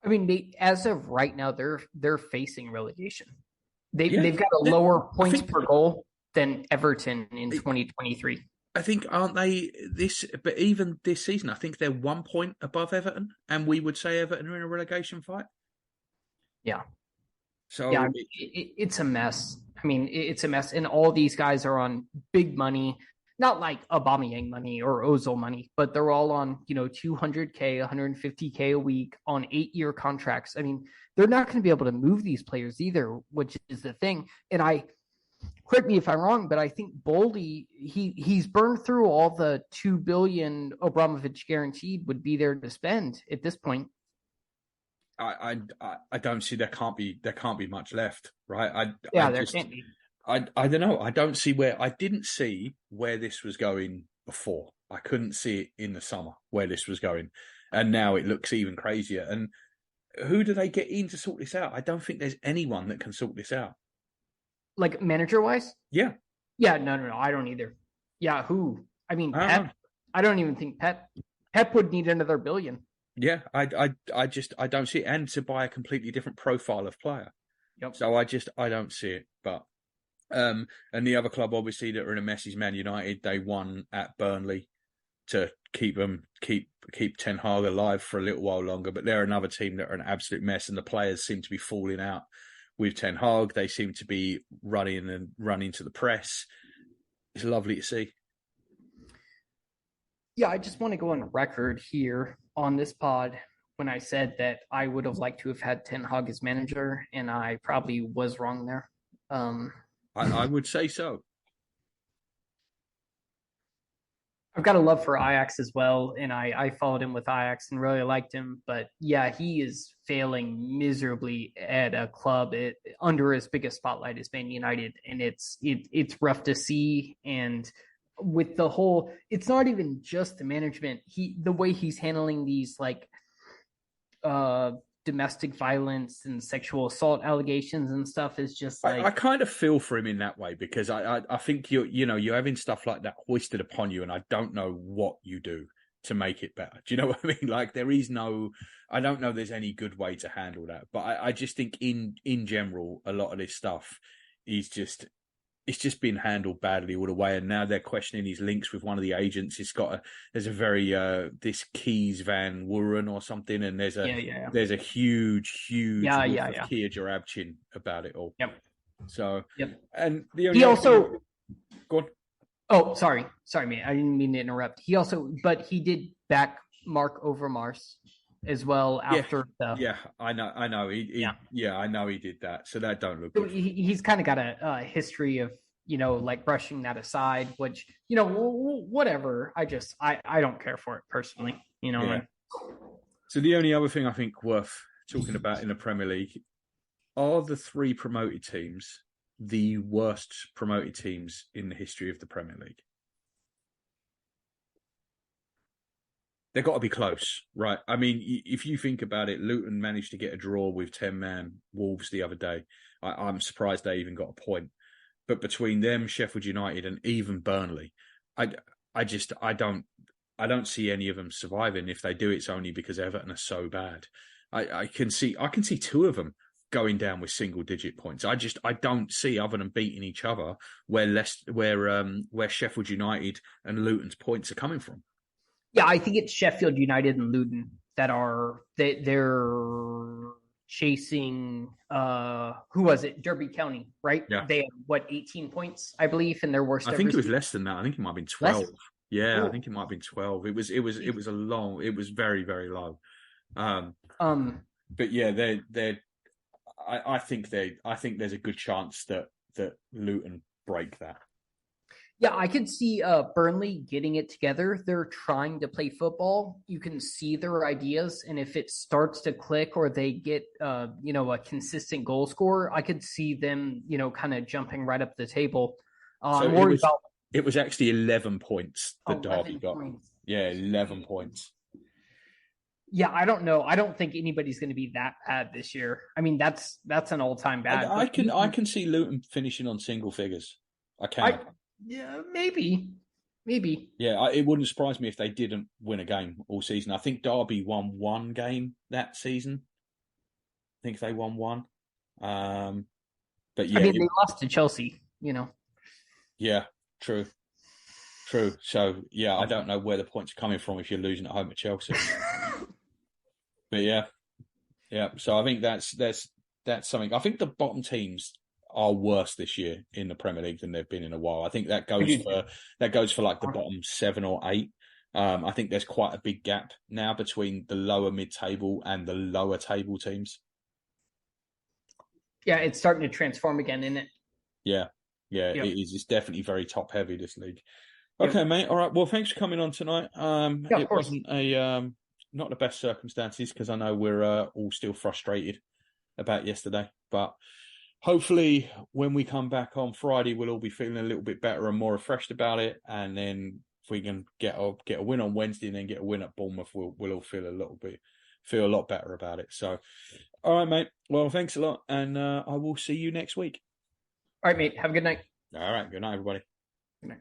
I mean, as of right now, they're facing relegation. They've got a lower points per goal than Everton in 2023. I think, aren't they but even this season, I think they're 1 point above Everton, and we would say Everton are in a relegation fight. Yeah. So yeah, it's a mess. I mean, it's a mess, and all these guys are on big money, not like Aubameyang money or Ozil money, but they're all on, $200K, $150K a week on 8-year contracts. I mean, they're not going to be able to move these players either, which is the thing. And correct me if I'm wrong, but I think Boldy, he's burned through all the $2 billion Abramovich guaranteed would be there to spend at this point. I don't see there can't be much left, right? There can't be. I don't know. I didn't see where this was going before. I couldn't see it in the summer where this was going, and now it looks even crazier. And who do they get in to sort this out? I don't think there's anyone that can sort this out. Like manager-wise? Yeah. Yeah, no, I don't either. Yeah, who? I mean, Pep. I don't even think Pep would need another $1 billion. Yeah, I don't see it. And to buy a completely different profile of player. Yep. So I don't see it. But and the other club obviously that are in a mess is Man United. They won at Burnley to keep Ten Hag alive for a little while longer. But they're another team that are an absolute mess, and the players seem to be falling out with Ten Hag. They seem to be running to the press. It's lovely to see. Yeah, I just want to go on record here on this pod when I said that I would have liked to have had Ten Hag as manager, and I probably was wrong there. I would say so. I've got a love for Ajax as well, and I followed him with Ajax and really liked him. But yeah, he is failing miserably at a club under his biggest spotlight is Man United, and it's rough to see. And with the whole, it's not even just the management. The way he's handling these like domestic violence and sexual assault allegations and stuff is just like, I kind of feel for him in that way, because I think you're having stuff like that hoisted upon you, and I don't know what you do to make it better. Do you know what I mean? Like I don't know there's any good way to handle that, but I just think in general a lot of this stuff is it's just been handled badly all the way, and now they're questioning his links with one of the agents. There's a very this Keys Van Wooren or something, and there's a huge of Kia Jarabchin about it all. Yep. So yep. And the only he also go on. Oh, sorry, man. I didn't mean to interrupt. He did back Mark Overmars as well after I know. I know he did that. So that don't look good. He's kind of got a history of, like brushing that aside, which, whatever. I don't care for it personally, So the only other thing I think worth talking about in the Premier League are the 3 promoted teams the worst promoted teams in the history of the Premier League. They've got to be close, right? I mean, if you think about it, Luton managed to get a draw with 10-man Wolves the other day. I'm surprised they even got a point. But between them, Sheffield United, and even Burnley, I don't see any of them surviving. If they do, it's only because Everton are so bad. I can see 2 of them going down with single-digit points. I don't see, other than beating each other, where Sheffield United and Luton's points are coming from. Yeah, I think it's Sheffield United and Luton that are they're chasing who was it? Derby County, right? Yeah. They had 18 points, I believe, in their worst. I think it was less than that. I think it might have been 12. Less? Yeah, Ooh. I think it might have been 12. It was very, very low. But yeah, I think there's a good chance that Luton break that. Yeah, I could see Burnley getting it together. They're trying to play football. You can see their ideas, and if it starts to click or they get a consistent goal scorer, I could see them kind of jumping right up the table. It was actually 11 points that Derby got. Points. Yeah, 11 points. Yeah, I don't know. I don't think anybody's going to be that bad this year. I mean, that's an all-time bad. I can see Luton finishing on single figures. I can. Yeah, maybe. Yeah, it wouldn't surprise me if they didn't win a game all season. I think Derby won one game that season. I think they won one. But yeah, I mean, they lost to Chelsea. Yeah, true. So yeah, I don't know where the points are coming from if you're losing at home at Chelsea. But yeah. So I think that's something. I think the bottom teams are worse this year in the Premier League than they've been in a while. I think that goes for like the bottom 7 or 8. I think there's quite a big gap now between the lower mid-table and the lower table teams. Yeah, it's starting to transform again, isn't it? Yeah, yep. It is. It's definitely very top heavy, this league. Okay, yep. Mate. All right. Well, thanks for coming on tonight. It wasn't not the best circumstances because I know we're all still frustrated about yesterday, but hopefully when we come back on Friday, we'll all be feeling a little bit better and more refreshed about it. And then if we can get a win on Wednesday and then get a win at Bournemouth, we'll all feel a lot better about it. So, all right, mate. Well, thanks a lot. And I will see you next week. All right, mate. Have a good night. All right. Good night, everybody. Good night.